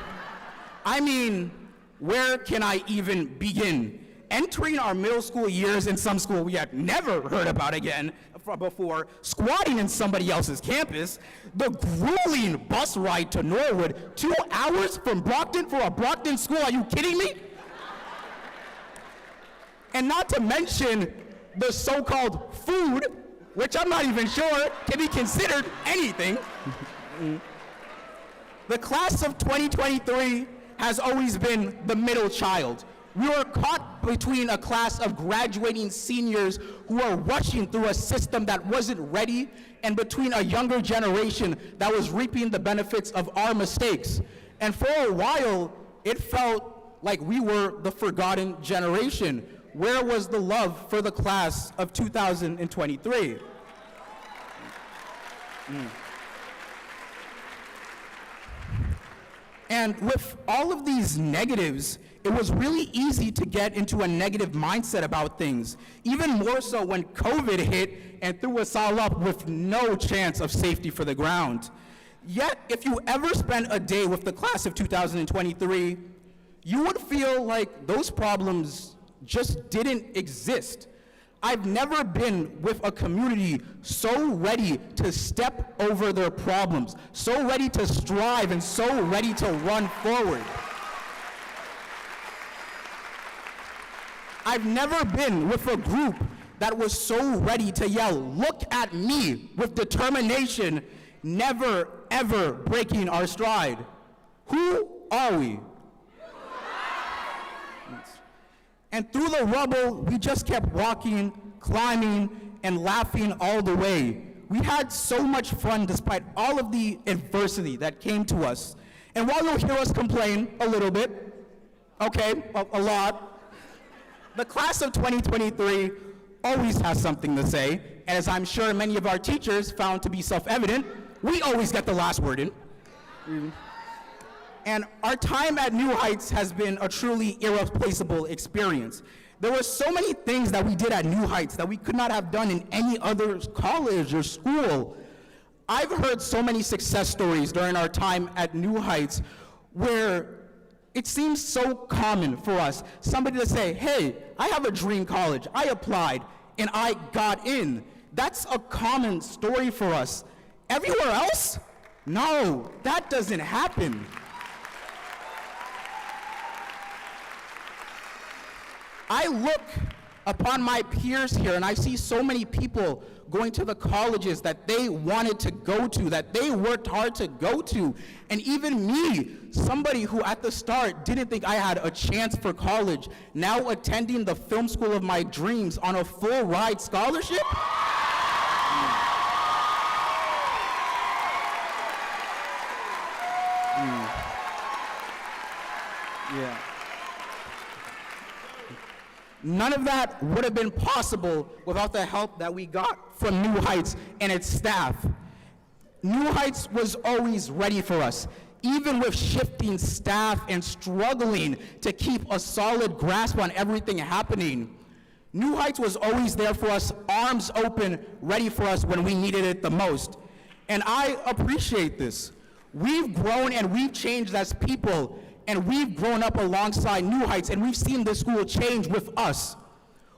Speaker 7: I mean, where can I even begin? Entering our middle school years in some school we had never heard about again before, squatting in somebody else's campus, the grueling bus ride to Norwood, 2 hours from Brockton for a Brockton school, are you kidding me? And not to mention the so-called food, which I'm not even sure can be considered anything. The class of 2023 has always been the middle child. We were caught between a class of graduating seniors who are rushing through a system that wasn't ready, and between a younger generation that was reaping the benefits of our mistakes. And for a while, it felt like we were the forgotten generation. Where was the love for the class of 2023? And with all of these negatives, it was really easy to get into a negative mindset about things, even more so when COVID hit and threw us all up with no chance of safety for the ground. Yet, if you ever spent a day with the class of 2023, you would feel like those problems just didn't exist. I've never been with a community so ready to step over their problems, so ready to strive, and so ready to run forward. I've never been with a group that was so ready to yell, "Look at me," with determination, never, ever breaking our stride. Who are we? And through the rubble, we just kept walking, climbing, and laughing all the way. We had so much fun despite all of the adversity that came to us. And while you'll hear us complain a little bit, okay, a lot, the class of 2023 always has something to say, and as I'm sure many of our teachers found to be self-evident, we always get the last word in. And our time at New Heights has been a truly irreplaceable experience. There were so many things that we did at New Heights that we could not have done in any other college or school. I've heard so many success stories during our time at New Heights where it seems so common for us, somebody to say, "Hey, I have a dream college. I applied and I got in." That's a common story for us. Everywhere else? No, that doesn't happen. I look upon my peers here and I see so many people going to the colleges that they wanted to go to, that they worked hard to go to. And even me, somebody who at the start didn't think I had a chance for college, now attending the film school of my dreams on a full ride scholarship. Yeah. None of that would have been possible without the help that we got from New Heights and its staff. New Heights was always ready for us, even with shifting staff and struggling to keep a solid grasp on everything happening. New Heights was always there for us, arms open, ready for us when we needed it the most. And I appreciate this. We've grown and we've changed as people, and we've grown up alongside New Heights, and we've seen this school change with us.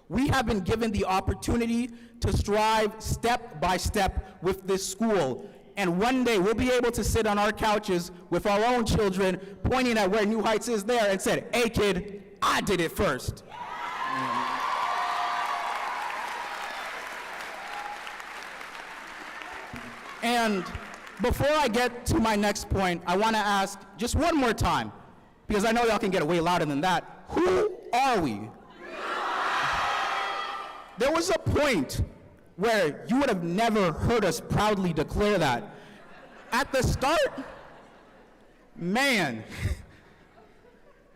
Speaker 7: We have been given the opportunity to strive step by step with this school. And one day we'll be able to sit on our couches with our own children, pointing at where New Heights is there and said, "Hey kid, I did it first." And before I get to my next point, I want to ask just one more time, because I know y'all can get way louder than that. Who are we? There was a point where you would have never heard us proudly declare that. At the start, man,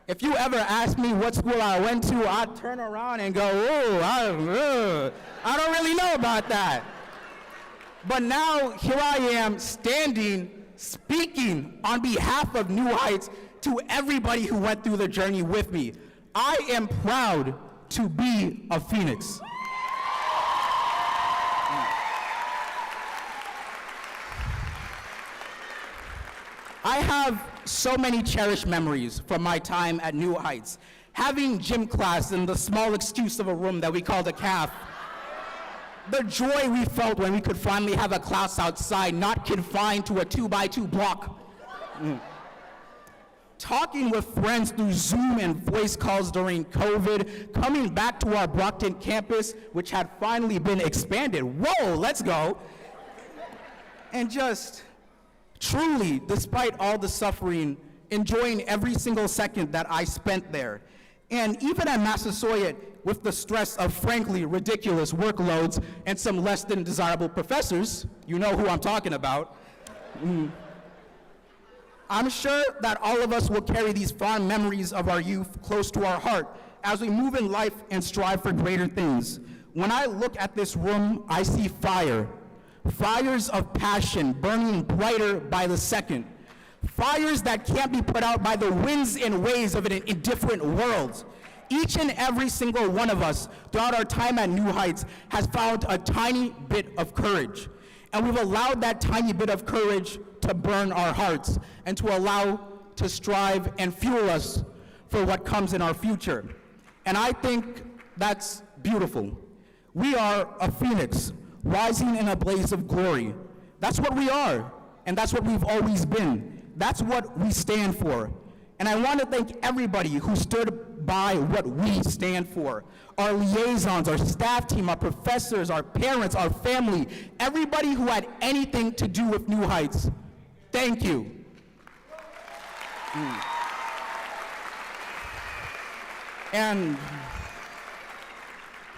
Speaker 7: if you ever asked me what school I went to, I'd turn around and go, oh, I don't really know about that. But now, here I am standing, speaking on behalf of New Heights to everybody who went through the journey with me. I am proud to be a Phoenix. I have so many cherished memories from my time at New Heights. Having gym class in the small excuse of a room that we called a calf. The joy we felt when we could finally have a class outside, not confined to a 2x2 block. Talking with friends through Zoom and voice calls during COVID, coming back to our Brockton campus, which had finally been expanded. Whoa, let's go. And just truly, despite all the suffering, enjoying every single second that I spent there. And even at Massasoit, with the stress of frankly ridiculous workloads and some less than desirable professors, you know who I'm talking about. I'm sure that all of us will carry these fond memories of our youth close to our heart as we move in life and strive for greater things. When I look at this room, I see fire. Fires of passion burning brighter by the second. Fires that can't be put out by the winds and waves of an indifferent world. Each and every single one of us throughout our time at New Heights has found a tiny bit of courage. And we've allowed that tiny bit of courage to burn our hearts and to allow to strive and fuel us for what comes in our future. And I think that's beautiful. We are a phoenix rising in a blaze of glory. That's what we are, and that's what we've always been. That's what we stand for. And I want to thank everybody who stood by what we stand for. Our liaisons, our staff team, our professors, our parents, our family, everybody who had anything to do with New Heights. Thank you. And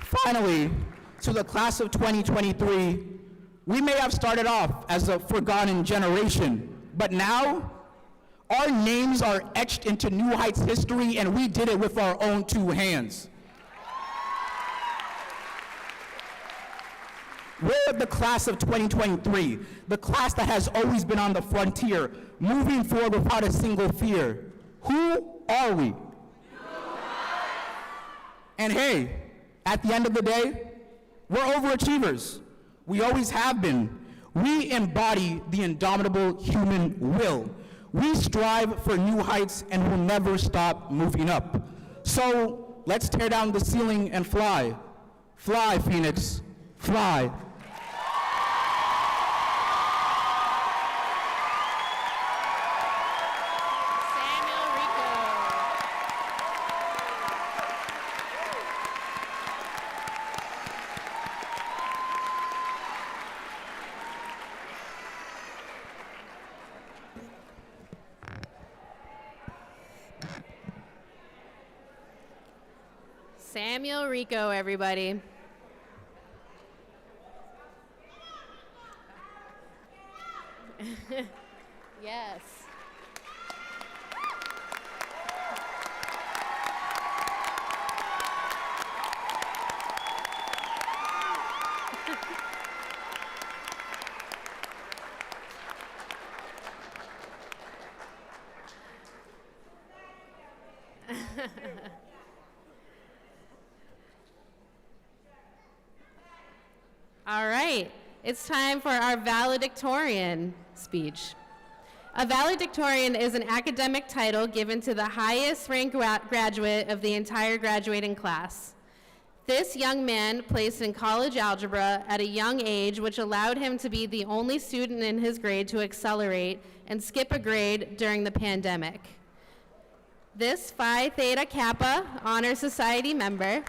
Speaker 7: finally, to the class of 2023, we may have started off as a forgotten generation, but now our names are etched into New Heights history, and we did it with our own two hands. We're the class of 2023, the class that has always been on the frontier, moving forward without a single fear. Who are we? And hey, at the end of the day, we're overachievers. We always have been. We embody the indomitable human will. We strive for new heights and will never stop moving up. So let's tear down the ceiling and fly. Fly, Phoenix, fly.
Speaker 1: Samuel Rico, everybody. Yes. All right, it's time for our valedictorian speech. A valedictorian is an academic title given to the highest ranked graduate of the entire graduating class. This young man placed in college algebra at a young age, which allowed him to be the only student in his grade to accelerate and skip a grade during the pandemic. This Phi Theta Kappa Honor Society member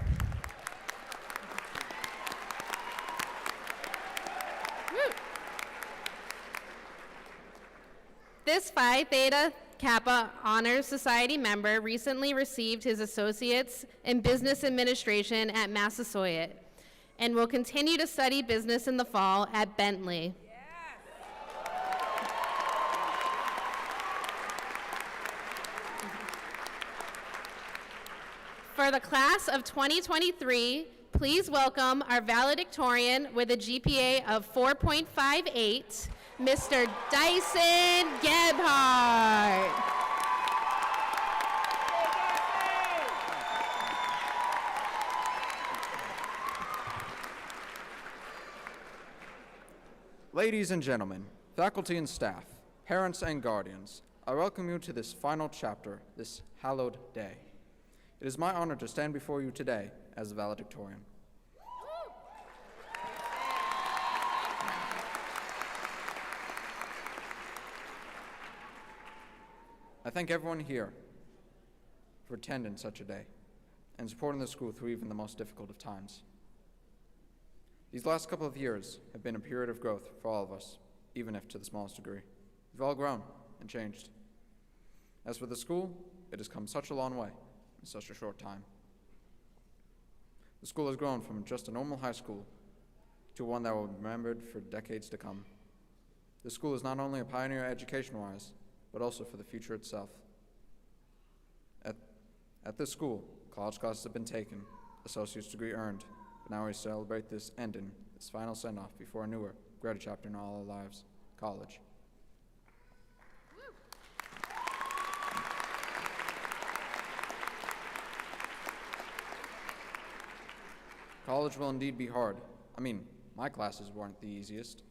Speaker 1: This Phi Theta Kappa Honor Society member recently received his associates in business administration at Massasoit and will continue to study business in the fall at Bentley. For the class of 2023, please welcome our valedictorian with a GPA of 4.58, Mr. Dyson Gebhardt.
Speaker 8: Ladies and gentlemen, faculty and staff, parents and guardians, I welcome you to this final chapter, this hallowed day. It is my honor to stand before you today as a valedictorian. I thank everyone here for attending such a day and supporting the school through even the most difficult of times. These last couple of years have been a period of growth for all of us, even if to the smallest degree. We've all grown and changed. As for the school, it has come such a long way in such a short time. The school has grown from just a normal high school to one that will be remembered for decades to come. The school is not only a pioneer education-wise, but also for the future itself. At this school, college classes have been taken, associate's degree earned, but now we celebrate this ending, this final send-off before a newer, greater chapter in all our lives, college. College will indeed be hard. I mean, my classes weren't the easiest.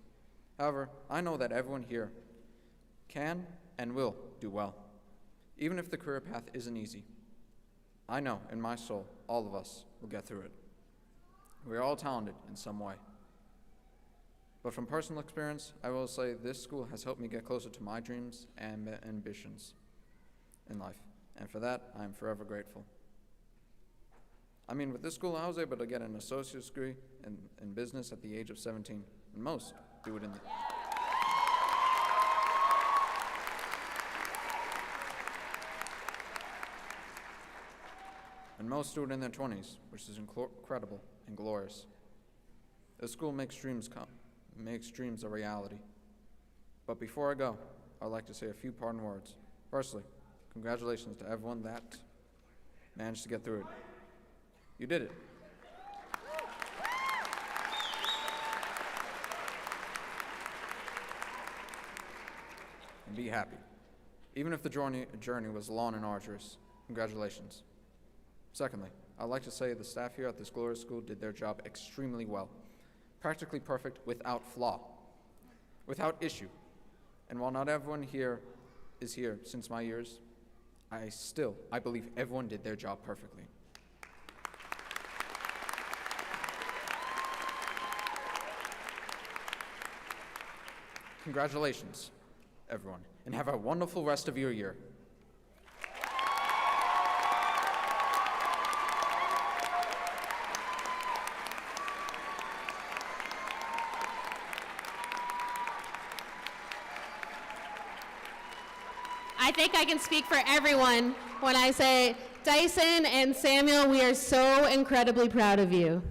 Speaker 8: However, I know that everyone here can and will do well, even if the career path isn't easy. I know in my soul, all of us will get through it. We're all talented in some way. But from personal experience, I will say this school has helped me get closer to my dreams and ambitions in life, and for that, I am forever grateful. I mean, with this school, I was able to get an associate's degree in business at the age of 17, and most do it in the... And most do it in their 20s, which is incredible and glorious. This school makes dreams a reality. But before I go, I'd like to say a few parting words. Firstly, congratulations to everyone that managed to get through it. You did it. And be happy. Even if the journey was long and arduous, congratulations. Secondly, I'd like to say the staff here at this glorious school did their job extremely well. Practically perfect without flaw, without issue. And while not everyone here is here since my years, I believe everyone did their job perfectly. Congratulations, everyone, and have a wonderful rest of your year.
Speaker 1: I think I can speak for everyone when I say, Dyson and Samuel, we are so incredibly proud of you.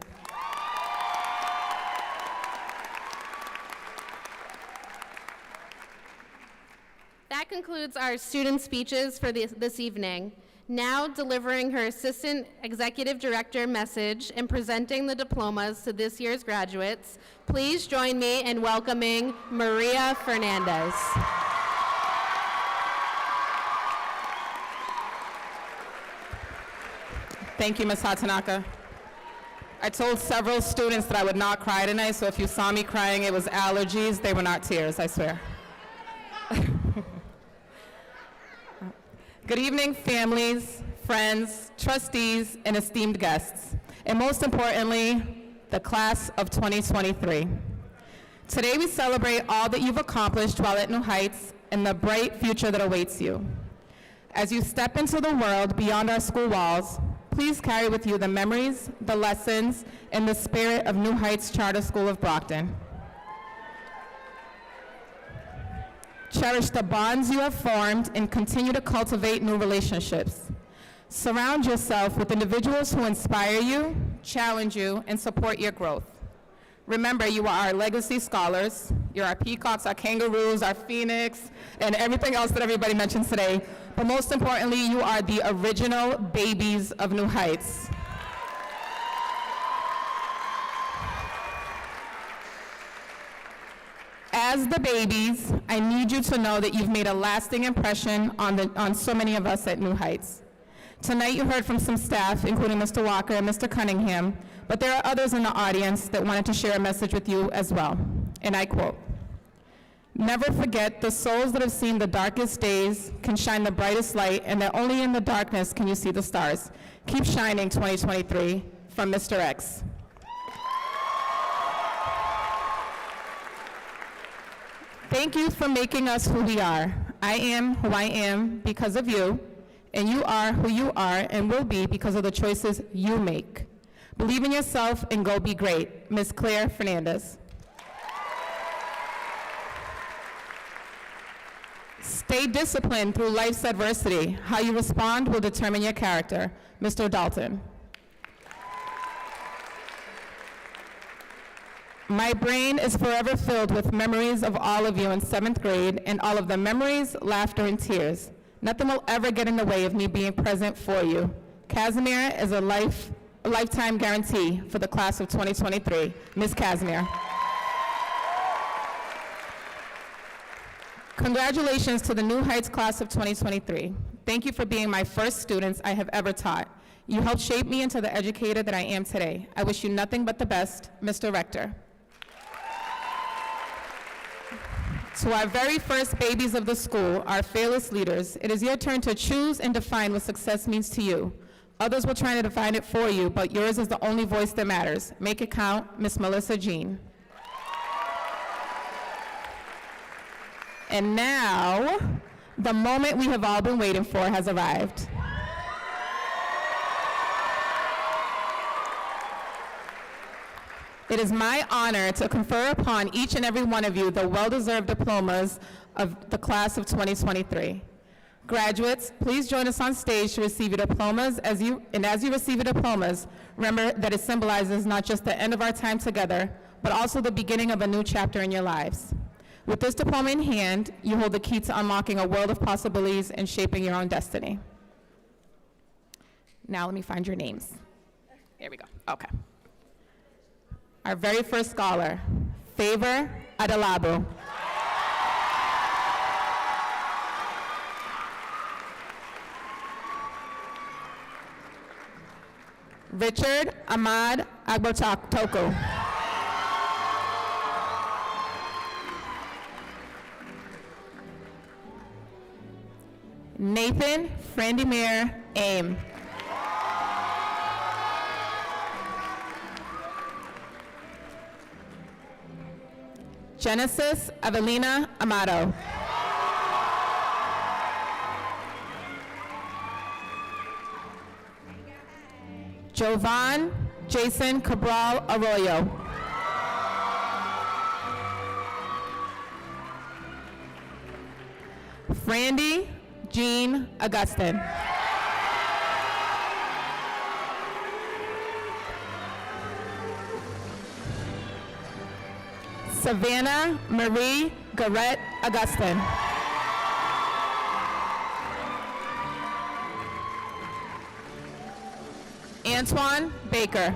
Speaker 1: That concludes our student speeches for this evening. Now delivering her Assistant Executive Director message and presenting the diplomas to this year's graduates, please join me in welcoming Maria Fernandez.
Speaker 9: Thank you, Ms. Hatanaka. I told several students that I would not cry tonight, so if you saw me crying, it was allergies. They were not tears, I swear. Good evening, families, friends, trustees, and esteemed guests, and most importantly, the class of 2023. Today we celebrate all that you've accomplished while at New Heights and the bright future that awaits you. As you step into the world beyond our school walls, please carry with you the memories, the lessons, and the spirit of New Heights Charter School of Brockton. Cherish the bonds you have formed and continue to cultivate new relationships. Surround yourself with individuals who inspire you, challenge you, and support your growth. Remember, you are our legacy scholars. You're our peacocks, our kangaroos, our phoenix, and everything else that everybody mentions today. But most importantly, you are the original babies of New Heights. As the babies, I need you to know that you've made a lasting impression on so many of us at New Heights. Tonight you heard from some staff, including Mr. Walker and Mr. Cunningham, but there are others in the audience that wanted to share a message with you as well. And I quote, "Never forget the souls that have seen the darkest days can shine the brightest light, and that only in the darkness can you see the stars. Keep shining, 2023, from Mr. X." Thank you for making us who we are. I am who I am because of you, and you are who you are and will be because of the choices you make. Believe in yourself and go be great. Ms. Claire Fernandez. Stay disciplined through life's adversity. How you respond will determine your character. Mr. Dalton. My brain is forever filled with memories of all of you in 7th grade, and all of the memories, laughter, and tears. Nothing will ever get in the way of me being present for you. Casimir is a lifetime guarantee for the class of 2023. Ms. Casimir. Congratulations to the New Heights class of 2023. Thank you for being my first students I have ever taught. You helped shape me into the educator that I am today. I wish you nothing but the best, Mr. Rector. To our very first babies of the school, our fearless leaders, it is your turn to choose and define what success means to you. Others will try to define it for you, but yours is the only voice that matters. Make it count, Miss Melissa Jean. And now, the moment we have all been waiting for has arrived. It is my honor to confer upon each and every one of you the well-deserved diplomas of the class of 2023. Graduates, please join us on stage to receive your diplomas. As you receive your diplomas, remember that it symbolizes not just the end of our time together, but also the beginning of a new chapter in your lives. With this diploma in hand, you hold the key to unlocking a world of possibilities and shaping your own destiny. Now let me find your names. Here we go. Okay. Our very first scholar, Favor Adelabu. Richard Ahmad Agbotoku. Nathan Frandimir Aim. Genesis Evelina Amato. Jovan Jason Cabral Arroyo. Frandy Jean Augustin. Savannah Marie Garrett Augustin. Antoine Baker.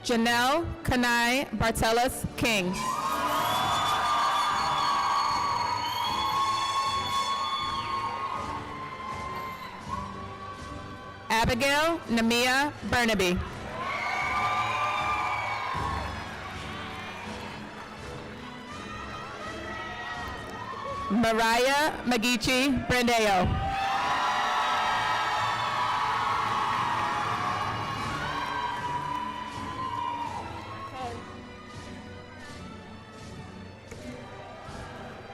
Speaker 9: Janelle Kanai Bartelis King. Abigail Namia Burnaby. Mariah Magichi Brandeo.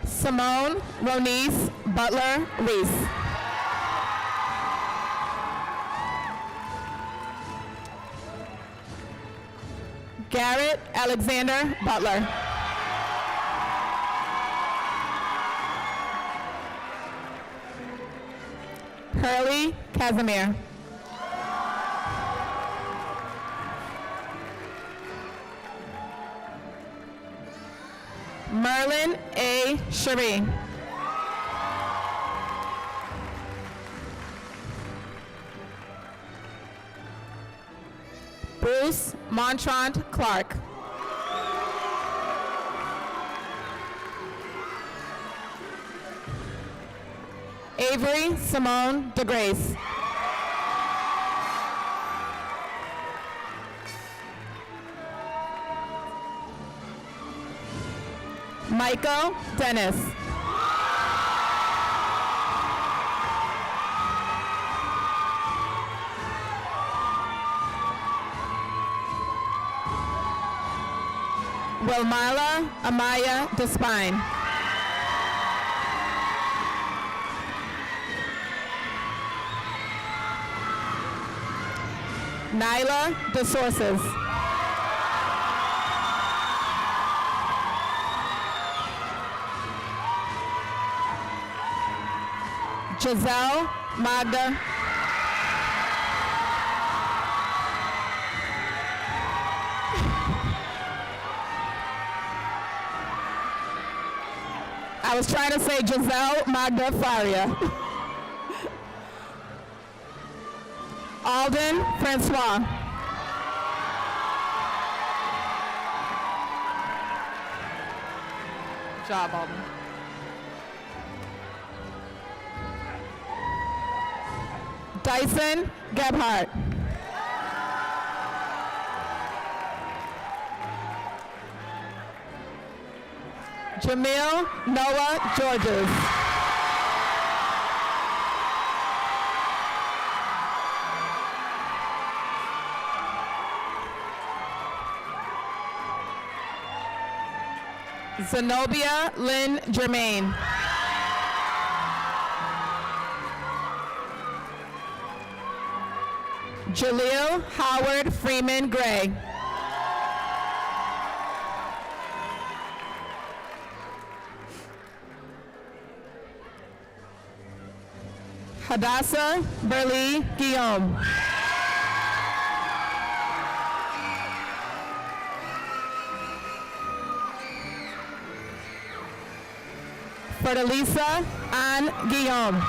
Speaker 9: Simone Ronice Butler Reese. Garrett Alexander Butler. Hurley Casimir. Merlin A. Cherie. Bruce Montrant Clark. Avery Simone DeGrace. Michael Dennis. Wilmala Amaya Despine. Nyla DeSources. Giselle Magda. I was trying to say Giselle Magda Faria. Alden Francois. Good job, Alden. Dyson Gebhardt. Jamil Noah Georges. Zenobia Lynn Germain. Jaleel Howard Freeman Gray. Hadassah Burley Guillaume. Fertilisa Anne Guillaume.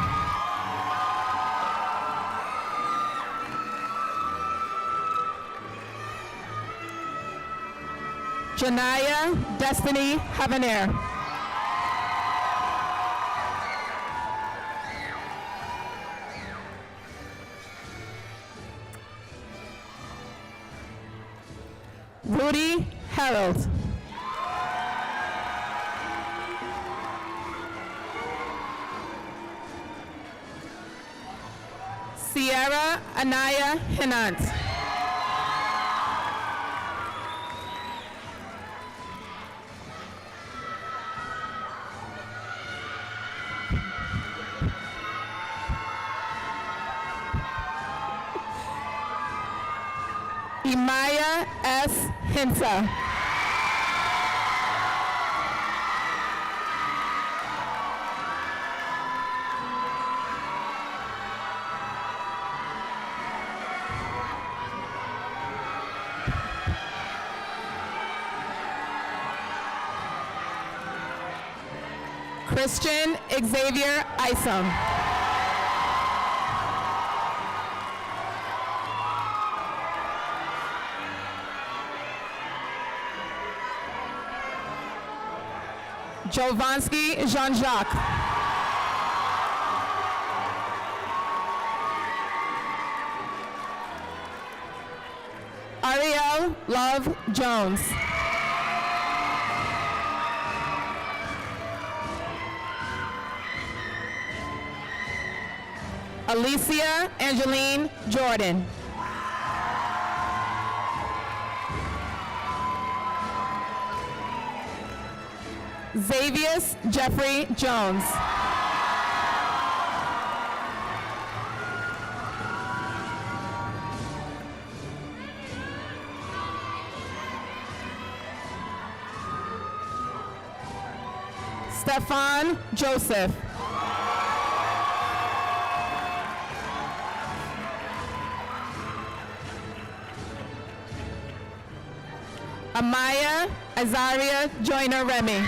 Speaker 9: Janaya Destiny Havenair. Rudy Harold. Sierra Anaya Hinant. Imaya S. Hinsa. Christian Xavier Isom. Jovansky Jean-Jacques. Ariel Love Jones. Alicia Angeline Jordan. Xavius Jeffrey Jones. Stefan Joseph. Amaya Azaria Joyner Remy.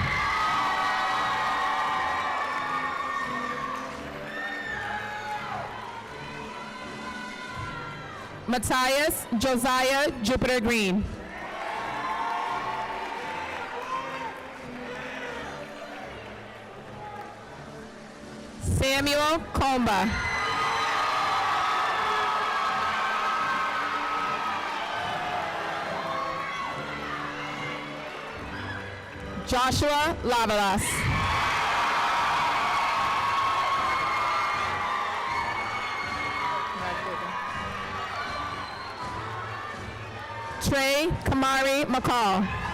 Speaker 9: Matthias Josiah Jupiter Green. Samuel Comba. Joshua Lavalas. Trey Kamari McCall.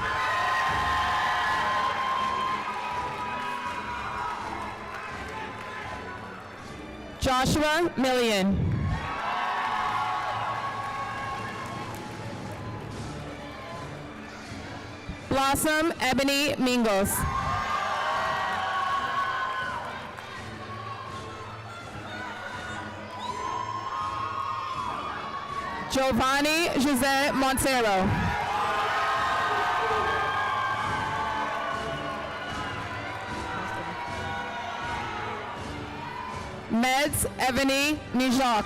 Speaker 9: Joshua Million. Blossom Ebony Mingos. Giovanni Jose Montero. Meds Ebony Nijok.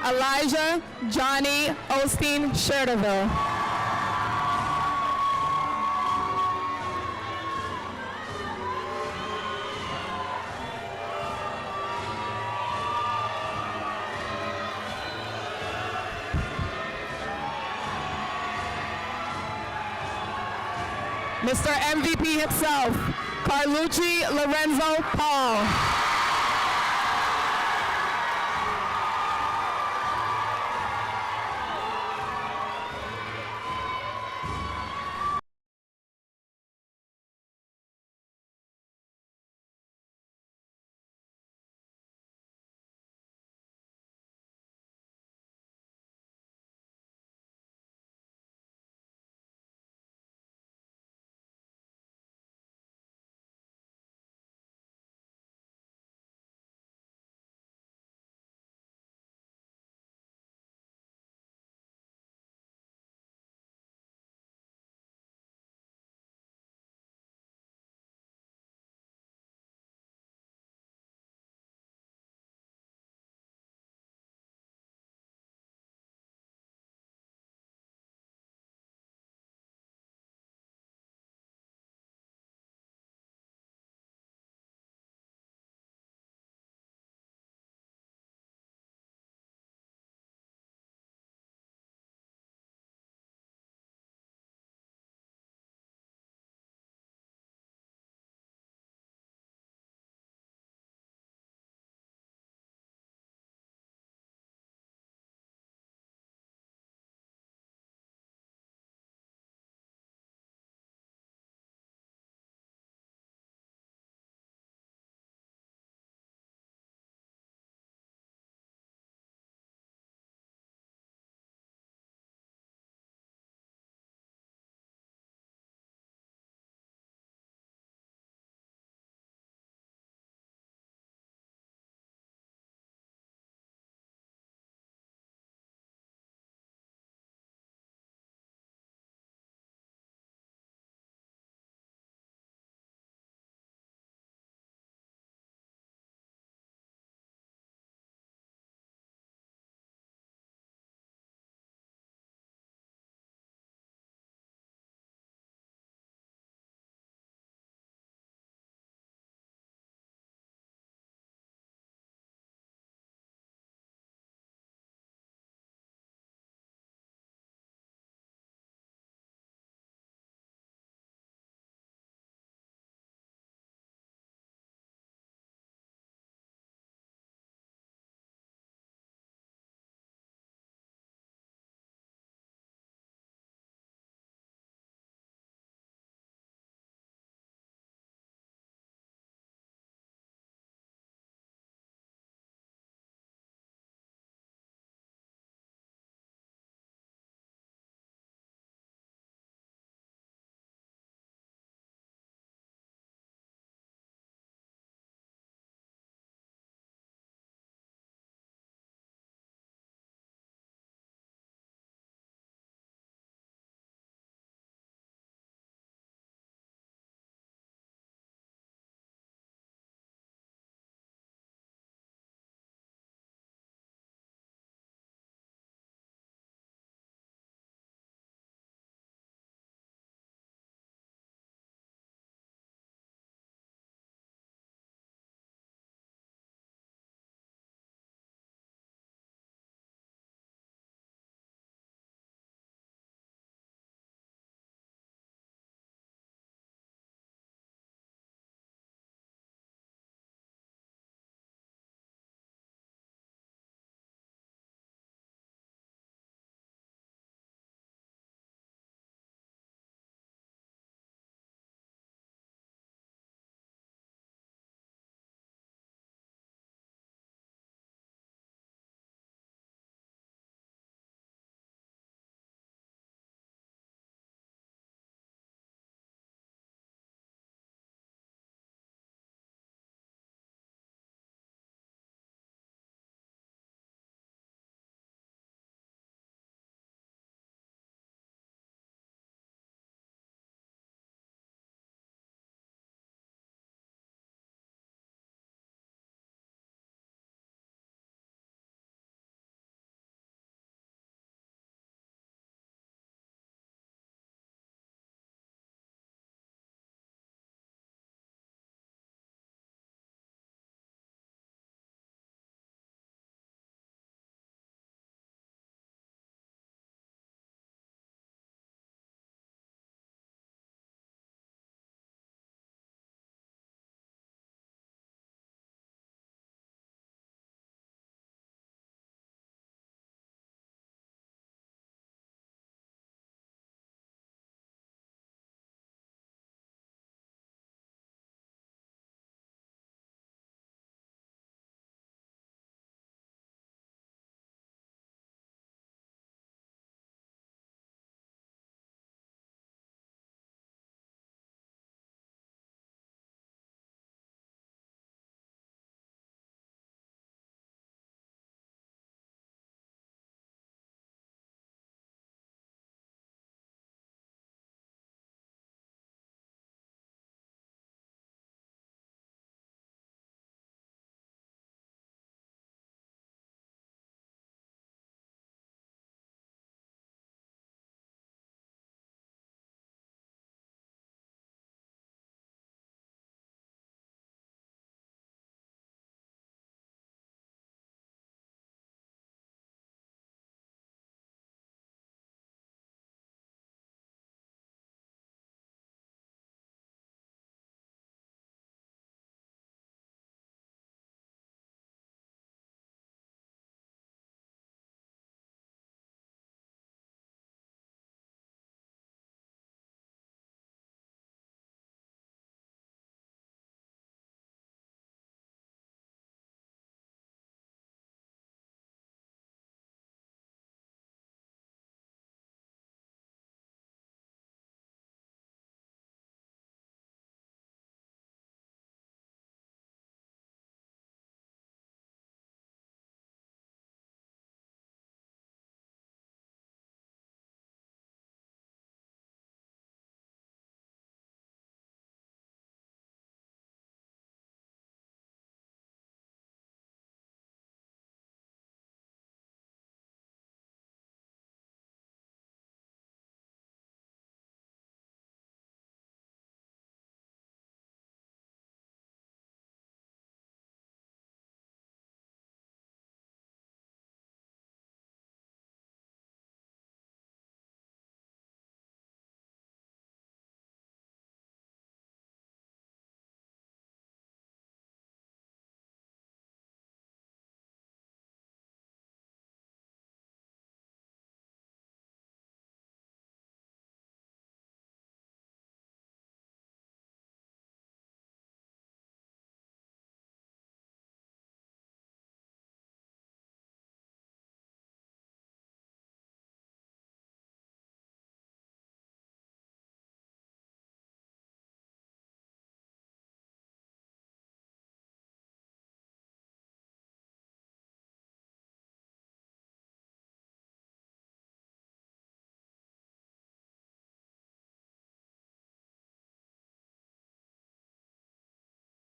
Speaker 9: Elijah Johnny Osteen Sherderville. Mr. MVP himself, Carlucci Lorenzo Paul.